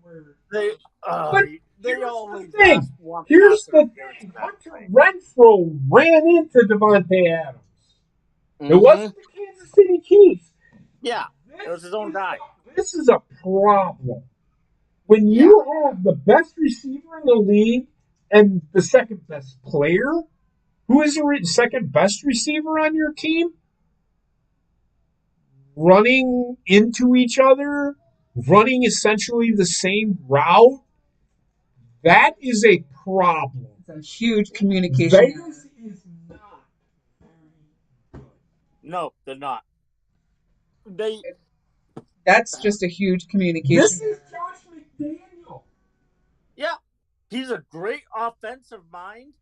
where. They But they here's the always thing. want Here's pass the interference thing. in that Hunter play. Renfro ran into Devontae Adams. It Mm-hmm. wasn't the Kansas City Chiefs. Yeah, it was his own guy. This is a problem. When Yeah. you have the best receiver in the league and the second best player, who is the second best receiver on your team, running into each other, running essentially the same route, that is a problem. It's a huge communication. Vegas is not very good. No, they're not. They That's just a huge communication. This is Josh McDaniel. Yeah, he's a great offensive mind.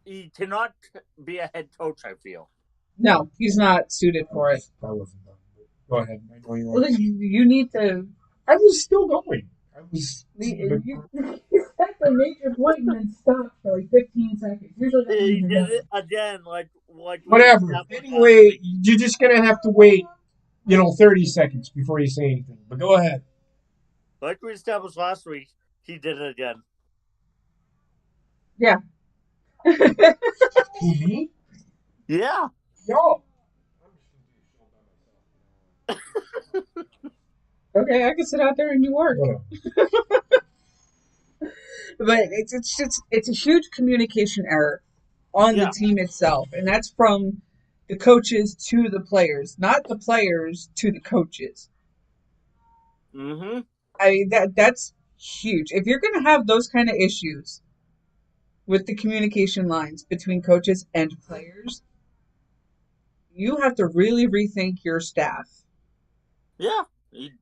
He cannot be a head coach, I feel. No, he's not suited for it. That wasn't done. Go ahead. I know you Well, you need to. I was still going. I was. You a major point and then stopped for like 15 seconds. Usually that He means you're did done. it again, like we Whatever. established last Anyway, week. you're just gonna have to wait, 30 seconds before you say anything. But go ahead. Like we established last week, he did it again. Yeah. Who, me? Yeah. Yo. Okay, I can sit out there and do work. Whatever. But it's a huge communication error on the Yeah. team itself, and that's from the coaches to the players, not the players to the coaches. Mm-hmm. I mean that's huge. If you're going to have those kind of issues with the communication lines between coaches and players, you have to really rethink your staff. Yeah.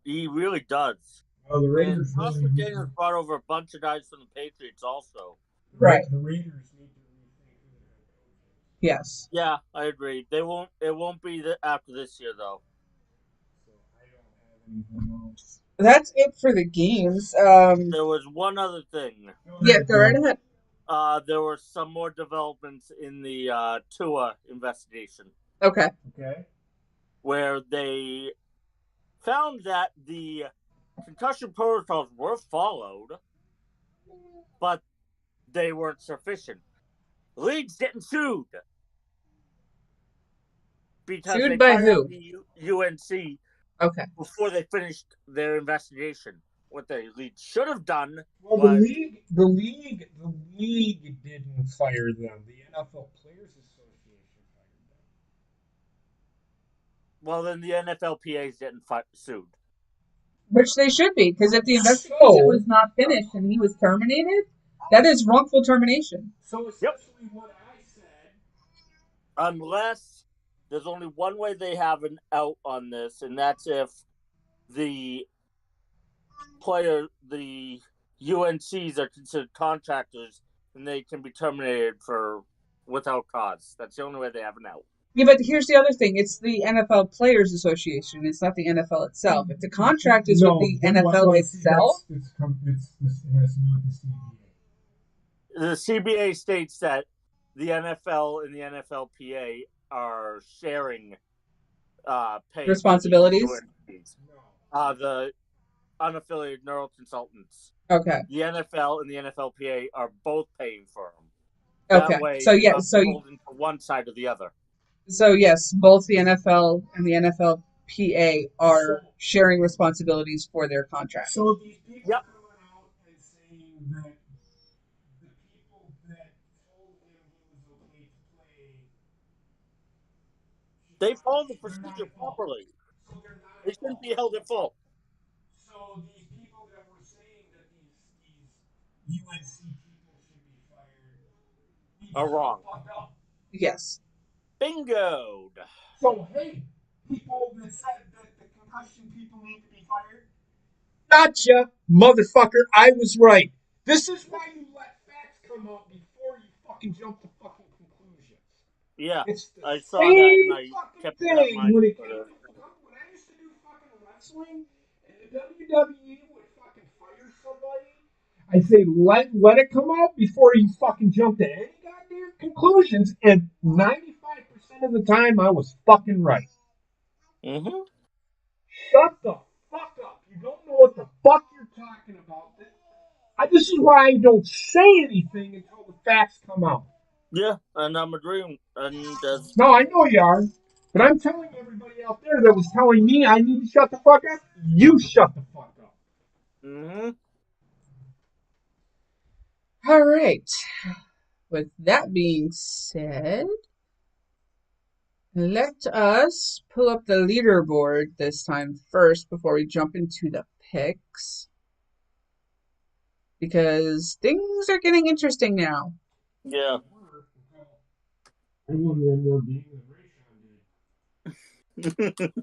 He really does. Well, the And Raiders Josh really need McDaniels brought over a bunch of guys from the Patriots also. Right. The Raiders need to rethink who their head coach is. Yes. Yeah, I agree. They won't. It won't be after this year though. So I don't have anything else. That's it for the games. There was one other thing. Yeah, go right ahead. There were some more developments in the Tua investigation. Okay. Okay. Where they found that the concussion protocols were followed, but they weren't sufficient. The league's getting sued because Sued they by fired who? the UNC Okay. before they finished their investigation. What the league should have done Well, was the league didn't fire them. The NFL Players Association fired them. well, then the NFLPA is getting sued. Which they should be, because if the investigation was not finished and he was terminated, that is wrongful termination. So Yep. essentially, what I said. Unless there's only one way they have an out on this, and that's if the UNCs are considered contractors, and they can be terminated without cause. That's the only way they have an out. Yeah, but here's the other thing. It's the NFL Players Association. It's not the NFL itself. If the contract is with the NFL itself... It has to do with the CBA. The CBA states that the NFL and the NFLPA are sharing pay responsibilities. The unaffiliated neural consultants. Okay. The NFL and the NFLPA are both paying for them. Okay. That way, so yeah, so holding to one side or the other. So yes, both the NFL and the NFLPA are sharing responsibilities for their contract. So these people Yep. coming out and saying that the people that told him he was okay to play, They followed the procedure properly. So they're not. They shouldn't be held at fault. So these people that were saying that these UNC people should be fired are wrong. Yes. Bingo. So hey, people that said that the concussion people need to be fired. Gotcha, motherfucker. I was right. This is why you let facts come out before you fucking jump to fucking conclusions. Yeah, It's the I saw same that and I fucking kept thing that in mind. when it came to when I used to do fucking wrestling and the WWE would fucking fire somebody. I'd say let it come out before you fucking jump to any goddamn conclusions, and 95% of the time I was fucking right. Mm-hmm. Shut the fuck up. You don't know what the fuck you're talking about. This is why I don't say anything until the facts come out. Yeah, and I'm agreeing. And No, I know you are. But I'm telling everybody out there that was telling me I need to shut the fuck up, you shut the fuck up. Mm-hmm. All right. With that being said, let us pull up the leaderboard this time first before we jump into the picks. Because things are getting interesting now. Yeah. I won one more game than Ray did.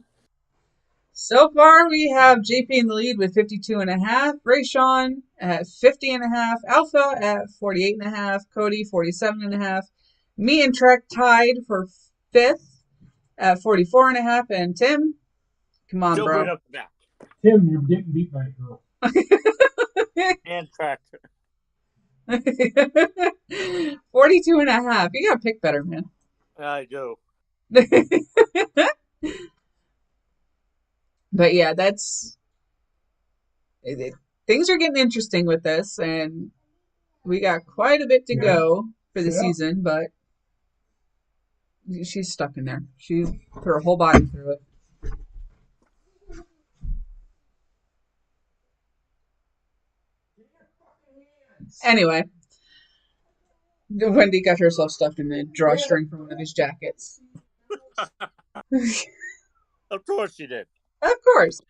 So far, we have JP in the lead with 52.5, Rayshawn at 50.5, Alpha at 48.5, Cody 47.5, me and Trek tied for 5th at 44.5, and Tim, come on, Still bro. bring up the back. Tim, you're getting beat by a girl. And Trek. 42 and a half. You gotta pick better, man. I do. But yeah, things are getting interesting with this, and we got quite a bit to go for the season, but she's stuck in there. She put her whole body through it. Anyway, Wendy got herself stuck in the drawstring from one of his jackets. Of course she did. Of course.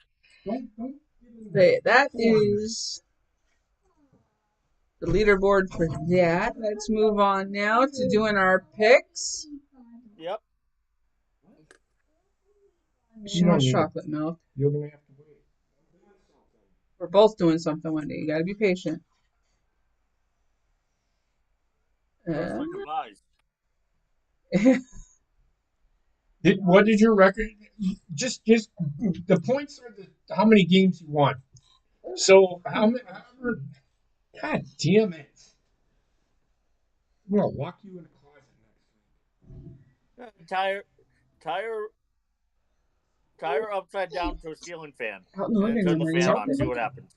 That is the leaderboard for that. Let's move on now to doing our picks. Yep. She wants chocolate milk. You're gonna have to wait. We're both doing something, Wendy. You gotta be patient. That's like a lies. What did your record? Just the points are how many games you won. So how many? God damn it! I'm gonna lock you in a closet next week. Tie her upside down to a ceiling fan, Out in the and then living turn room the where you fan left on. See it. what happens.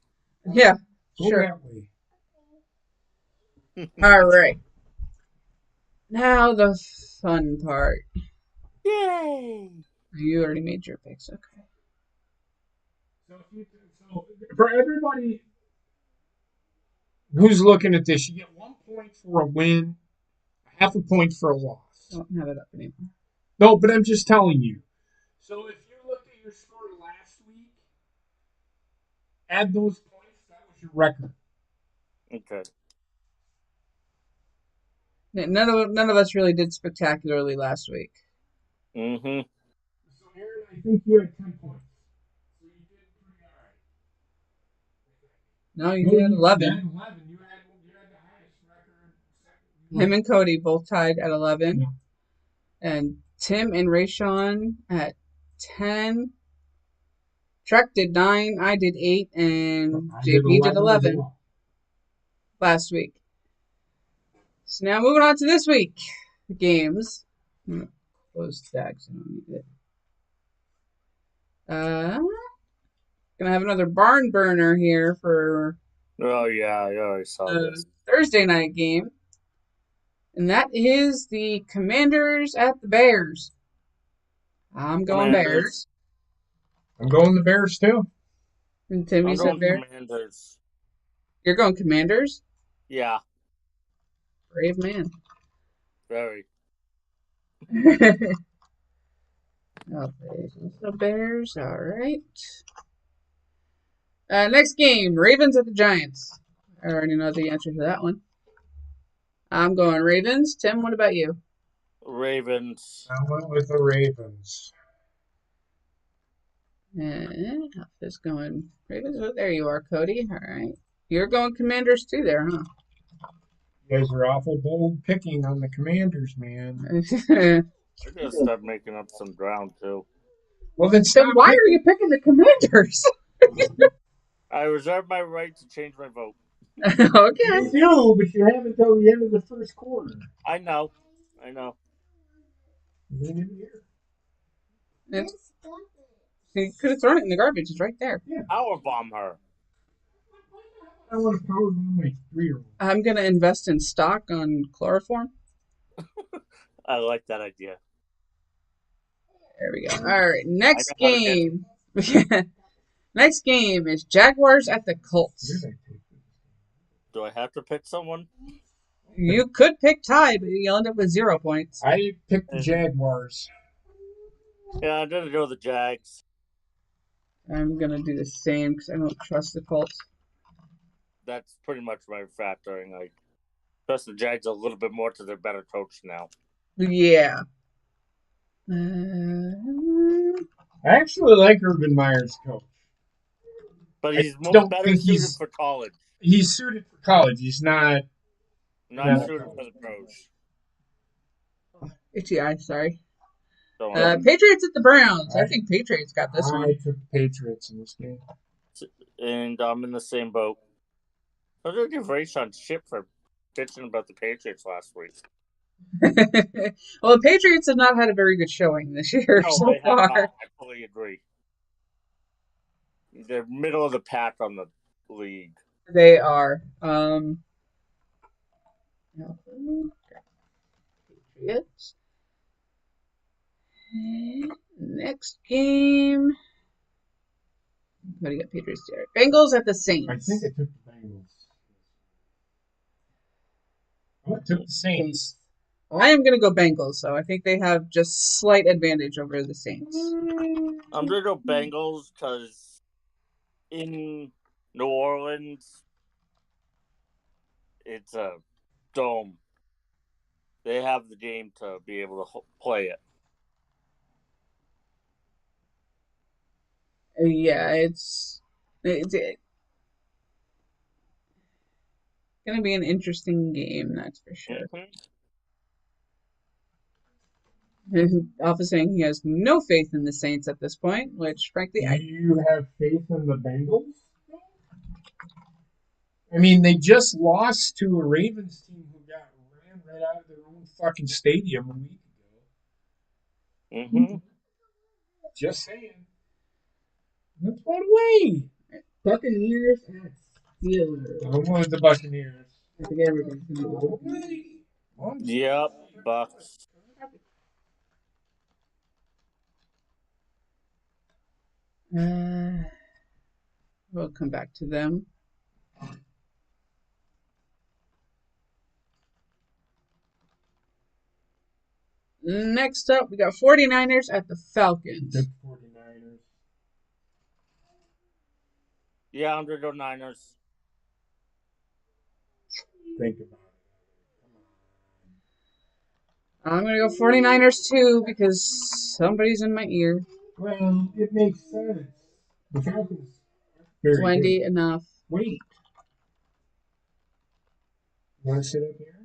Yeah, Go sure. that way. All right. Now the fun part. Yay! You already made your picks, okay. So for everybody who's looking at this, you get 1 point for a win, half a point for a loss. I don't have it up anymore. No, but I'm just telling you. So if you look at your score last week, add those points, that was your record. Okay. None of us really did spectacularly last week. Mm-hmm. So Aaron, I think you had 10 points. So you did pretty all right. No, you had 11. You had 11. You had the highest record. Him and Cody both tied at 11. Yeah. And Tim and Rayshawn at 10. Trek did 9. I did 8. And JP did 11 last week. So now moving on to this week. The games. Those tags. I don't need it. Gonna have another barn burner here for Oh yeah, I already saw this. Thursday night game. And that is the Commanders at the Bears. I'm going Bears. I'm going the Bears too. And Tim, you said Bears? Commanders. You're going Commanders? Yeah. Brave man. Very. The Bears, all right. Next game, Ravens at the Giants. I already know the answer to that one. I'm going Ravens. Tim, what about you? Ravens. I went with the Ravens. And Alpha's going Ravens. Oh, there you are, Cody. All right. You're going Commanders too there, huh? You guys are awful bold picking on the Commanders, man. I gotta start making up some ground too. Well, then why are you picking the Commanders? I reserve my right to change my vote. Okay. You do, but you have until the end of the first quarter. I know. You could have thrown it in the garbage. It's right there. Yeah. Power bomb her. I want to power bomb my 3-year-old. I'm gonna invest in stock on chloroform. I like that idea. There we go. All right, next game. Next game is Jaguars at the Colts. Do I have to pick someone? You could pick Ty, but you'll end up with 0 points. I picked the Jaguars. Yeah, I'm gonna go the Jags. I'm gonna do the same because I don't trust the Colts. That's pretty much my factoring. I trust the Jags a little bit more because they're better coached now. Yeah. I actually like Urban Meyer's coach. But he's better suited for college. He's suited for college. He's not suited for the pros. Itchy eye, sorry. Patriots at the Browns. I think Patriots got this one. I took the Patriots in this game. And I'm in the same boat. I'm going to give Rayshawn shit for bitching about the Patriots last week. Well, the Patriots have not had a very good showing this year No, so they have far. not. I fully agree. They're middle of the pack on the league. They are. Patriots. Next game. What do you got, Patriots there? Bengals at the Saints. I think I took the Bengals. Oh, I took the Saints. Well, I am going to go Bengals, so I think they have just slight advantage over the Saints. I'm going to go Bengals because in New Orleans, it's a dome. They have the game to be able to play it. Yeah, it's going to be an interesting game, that's for sure. Alpha saying he has no faith in the Saints at this point, which frankly Do you have faith in the Bengals? I mean, they just lost to a Ravens team who got ran right out of their own fucking stadium a week ago. Just saying. Let's go away. Buccaneers at Steelers. I wanted the Buccaneers. I think everybody's going to go. Yep, Bucks. We'll come back to them. Next up, we got 49ers at the Falcons. Good 49ers. Yeah, I'm going to go Niners. Think about it. I'm going to go 49ers too because somebody's in my ear. Well, it makes sense. The Falcons. Plenty enough. Wait. You want to sit up here?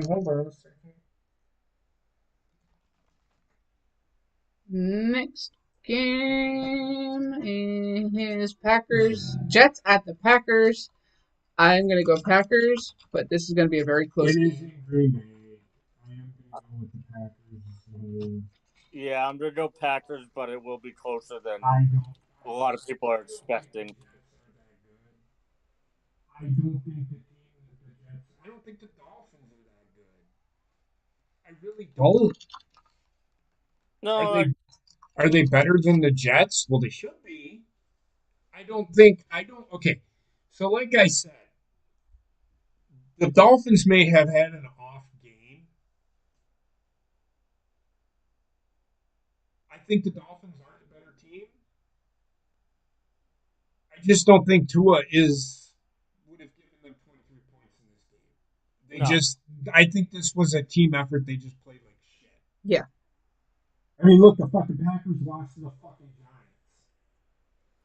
Hold on a second. Next game is Jets at the Packers. I'm going to go Packers, but this is going to be a very close game. It is in Green Bay. I am going to go with the Packers. Yeah, I'm going to go Packers, but it will be closer than a lot of people are expecting. I don't think the Jets. I don't think the Dolphins are that good. I really don't. No, Are they better than the Jets? Well, they should be. I don't think. Okay. So, like I said, the Dolphins may have had an off game. I think the Dolphins aren't a better team. I just don't think Tua would have given them 23 points in this game. I think this was a team effort. They just played like shit. Yeah. I mean, look, the fucking Packers lost to the fucking Giants.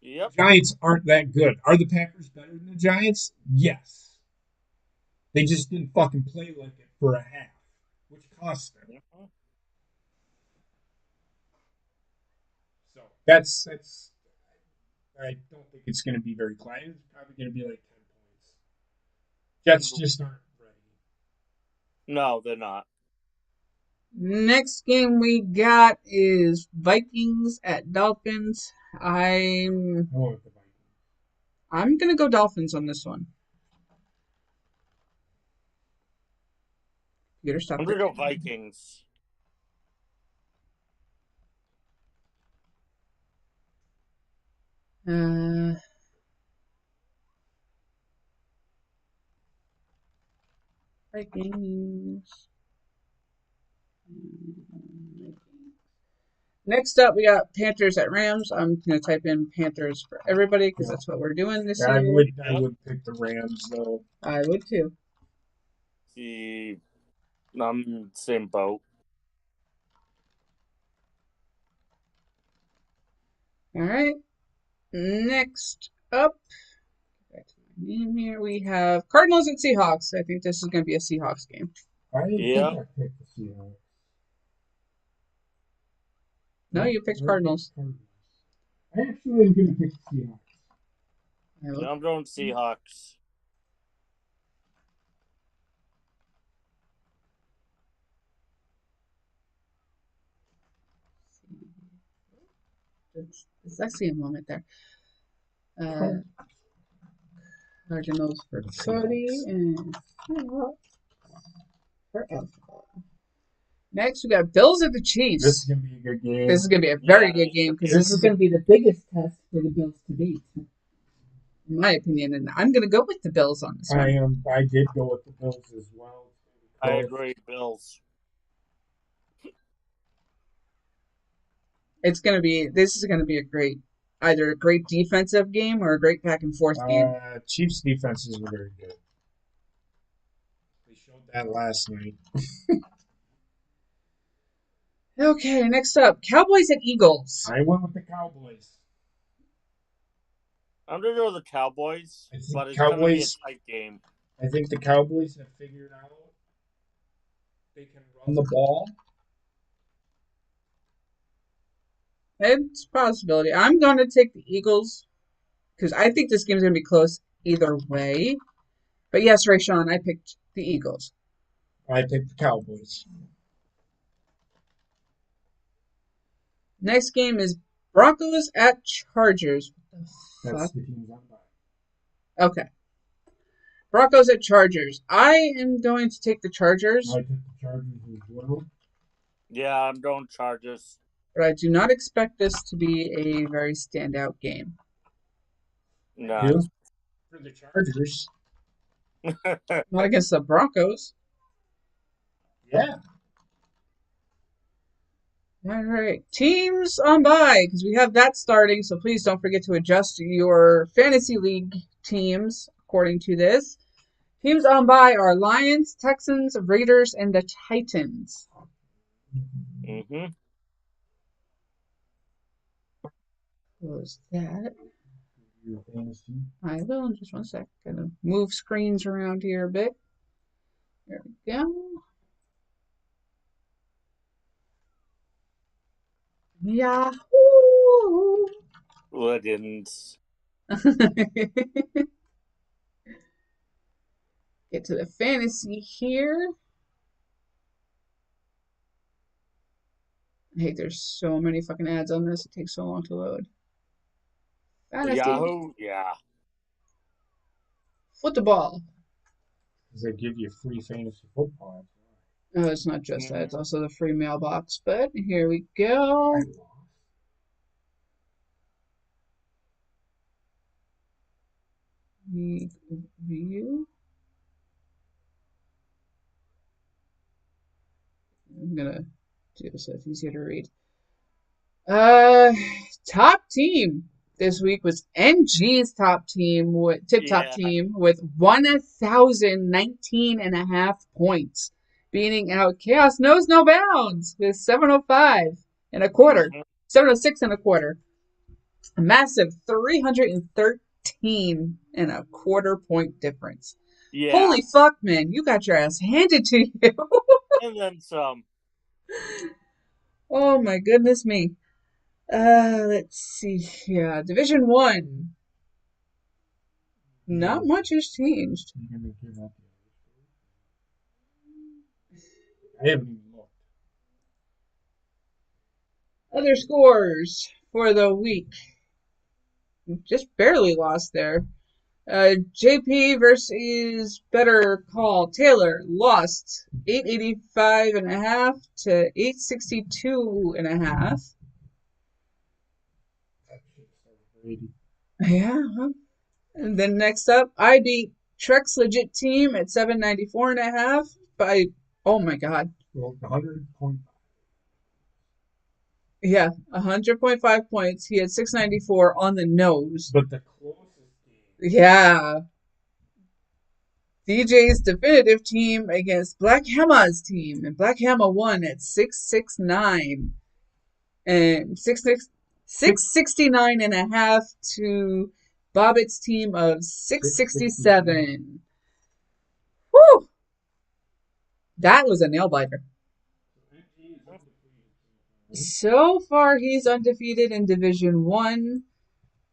Yep. The Giants aren't that good. Are the Packers better than the Giants? Yes. They just didn't fucking play like it for a half, which cost them. So that's. I don't think it's going to be very close. It's probably going to be like 10 points. Jets just aren't ready. No, they're not. Next game we got is Vikings at Dolphins. I'm going to go Dolphins on this one. I'm going to go Vikings. Vikings. Next up, we got Panthers at Rams. I'm going to type in Panthers for everybody because that's what we're doing this year. I would pick the Rams, though. I would, too. I'm in the same boat. All right. Next up, back to my name here, we have Cardinals and Seahawks. I think this is going to be a Seahawks game. I think I picked the Seahawks. No, you picked Cardinals. I actually am going to pick the Seahawks. I'm going Seahawks. It's actually a moment there. Cardinals for Cody and for Alpha. Next, we got Bills at the Chiefs. This is going to be a good game. This is going to be a very good game because this is going to be the biggest test for the Bills to date, in my opinion. And I'm going to go with the Bills on this one. I did go with the Bills as well. I agree, Bills. This is going to be either a great defensive game or a great back and forth game. Chiefs defenses are very good. They showed that last night. Okay, next up, Cowboys at Eagles. I went with the Cowboys. I'm going to go with the Cowboys, but it's going to be a tight game. I think the Cowboys have figured out they can run the ball. It's a possibility. I'm going to take the Eagles because I think this game is going to be close either way. But yes, Rayshawn, I picked the Eagles. I picked the Cowboys. Next game is Broncos at Chargers. What the That's fuck? the teams I'm buying. Okay. Broncos at Chargers. I am going to take the Chargers. I took the Chargers as well. Yeah, I'm going Chargers. But I do not expect this to be a very standout game. No. For the Chargers. Not against the Broncos. Yeah. All right. Teams on bye, because we have that starting, so please don't forget to adjust your fantasy league teams according to this. Teams on bye are Lions, Texans, Raiders, and the Titans. Mm-hmm. Close that. Your fantasy. I will in just one sec. Gonna move screens around here a bit. There we go. Yahoo! Legends. Get to the fantasy here. I hate there's so many fucking ads on this. It takes so long to load. Fantasy. Yahoo? Yeah. Football. Because they give you free fantasy football. No, it's not just that. It's also the free mailbox. But here we go. View. I'm gonna do this so it's easier to read. Top team this week was NG's top team with top team with 1,019.5 points, beating out Chaos Knows No Bounds with 705 and a quarter, 706 and a quarter, a massive 313 and a quarter point difference. Yeah. Holy fuck, man! You got your ass handed to you. And then some. Oh my goodness me. Let's see here. Division 1. Not much has changed. I haven't even looked. Other scores for the week. Just barely lost there. JP versus Better Call Taylor lost 885.5 to 862.5. Yeah. And then next up, I beat Trek's Legit Team at 794.5 by, oh my god. Well, 100.5. Yeah, 100.5 points. He had 694 on the nose. But the closest game. Yeah. DJ's definitive team against Black Hammer's team. And Black Hammer won at 669. And 669.5 to Bobbitt's team of 667. Whew! That was a nail biter. So far, he's undefeated in Division 1.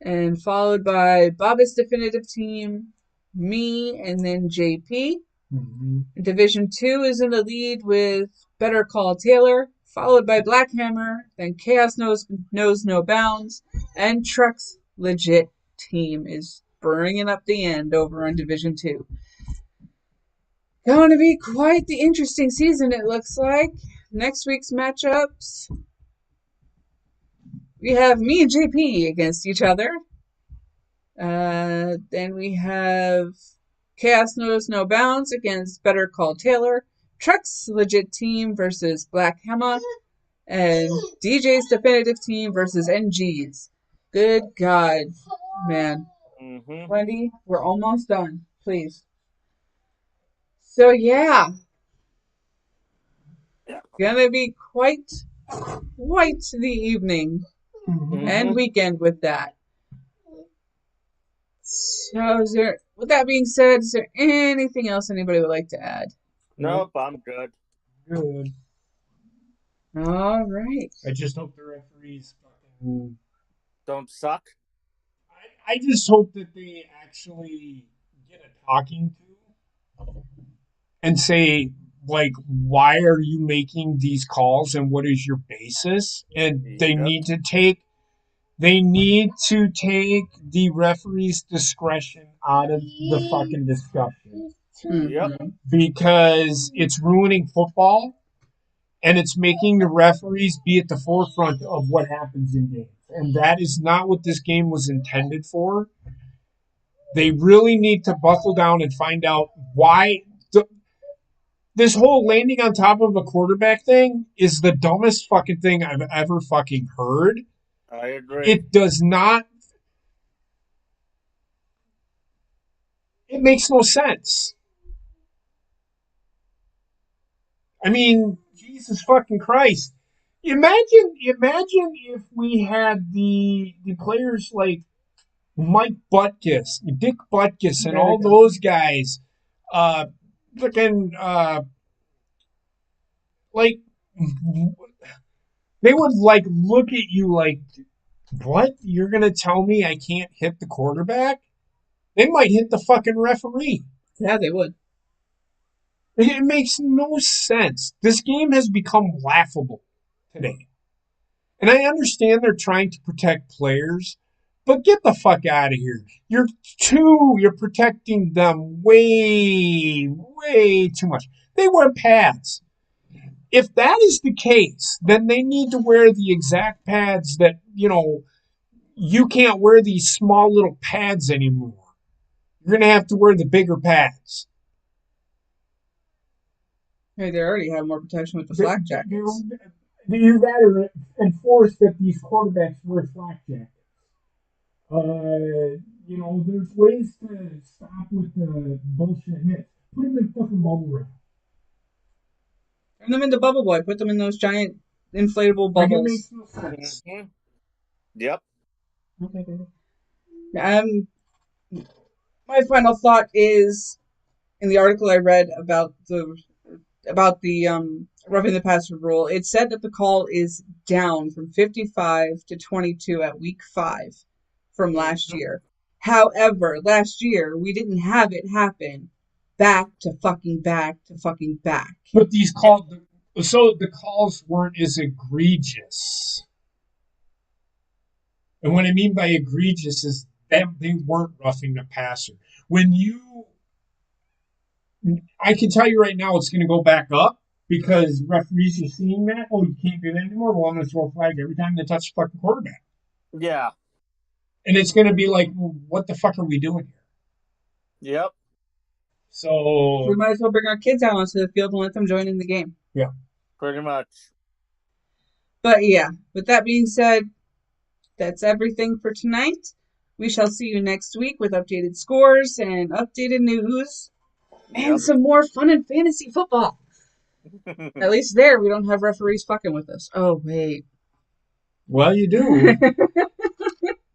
and followed by Bobbitt's Definitive Team, me, and then JP. Mm-hmm. Division 2 is in the lead with Better Call Taylor, followed by Black Hammer, then Chaos Knows No Bounds, and Truck's Legit Team is bringing up the end over on Division 2. Going to be quite the interesting season, it looks like. Next week's matchups, we have me and JP against each other. Then we have Chaos Knows No Bounds against Better Call Taylor, Truck's Legit Team versus Black Hammer, and DJ's Definitive Team versus NG's. Good God, man. Mm-hmm. Wendy, we're almost done. Please. So, yeah. Gonna be quite the evening and weekend with that. So, with that being said, is there anything else anybody would like to add? Nope, I'm good. Good. All right. I just hope the referees fucking. Don't suck. I just hope that they actually get a talking to and say, like, why are you making these calls and what is your basis? And they Yep. need to take the referee's discretion out of the fucking discussion Yep. because it's ruining football and it's making the referees be at the forefront of what happens in games. And that is not what this game was intended for. They really need to buckle down and find out why this whole landing on top of a quarterback thing is the dumbest fucking thing I've ever fucking heard. I agree. It does not. It makes no sense. I mean, Jesus fucking Christ. Imagine if we had the players like Mike Butkus, Dick Butkus, and all those guys, fucking like they would like look at you like, what? You're gonna tell me I can't hit the quarterback? They might hit the fucking referee. Yeah, they would. It makes no sense. This game has become laughable today. And I understand they're trying to protect players, but get the fuck out of here. You're protecting them way, way too much. They wear pads. If that is the case, then they need to wear the exact pads that, you can't wear these small little pads anymore. You're going to have to wear the bigger pads. Hey, they already have more protection with the flak jackets. You got to enforce that these quarterbacks wear flak jackets. There's ways to stop with the bullshit hits. Put them in fucking bubble wrap. Turn them into Bubble Boy. Put them in those giant inflatable Like, it bubbles. makes no sense. Yep. Okay, my final thought is in the article I read about the roughing the passer rule. It said that the call is down from 55 to 22 at week 5 from last year. However, last year we didn't have it happen back to fucking back. But these calls, so the calls weren't as egregious. And what I mean by egregious is that they weren't roughing the passer. I can tell you right now it's going to go back up because referees are seeing that. Oh, you can't do that anymore. Well, I'm going to throw a flag every time they touch the fucking quarterback. Yeah. And it's going to be like, well, what the fuck are we doing here? Yep. So we might as well bring our kids out onto the field and let them join in the game. Yeah. Pretty much. But yeah, with that being said, that's everything for tonight. We shall see you next week with updated scores and updated news and some more fun and fantasy football. At least there, we don't have referees fucking with us. Oh, wait. Well, you do.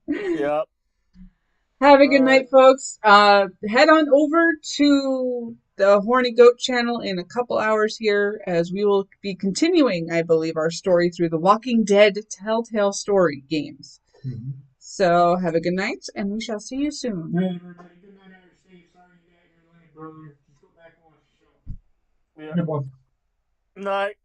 Yep. Have a good night, folks. Head on over to the Horny Goat channel in a couple hours here as we will be continuing, I believe, our story through the Walking Dead Telltale Story games. Mm-hmm. So have a good night, and we shall see you soon. Hey, everybody. Good night, Irish Steve. Sorry you got your leg, brother. Just go back and watch the show. Yeah. Good boy. Night.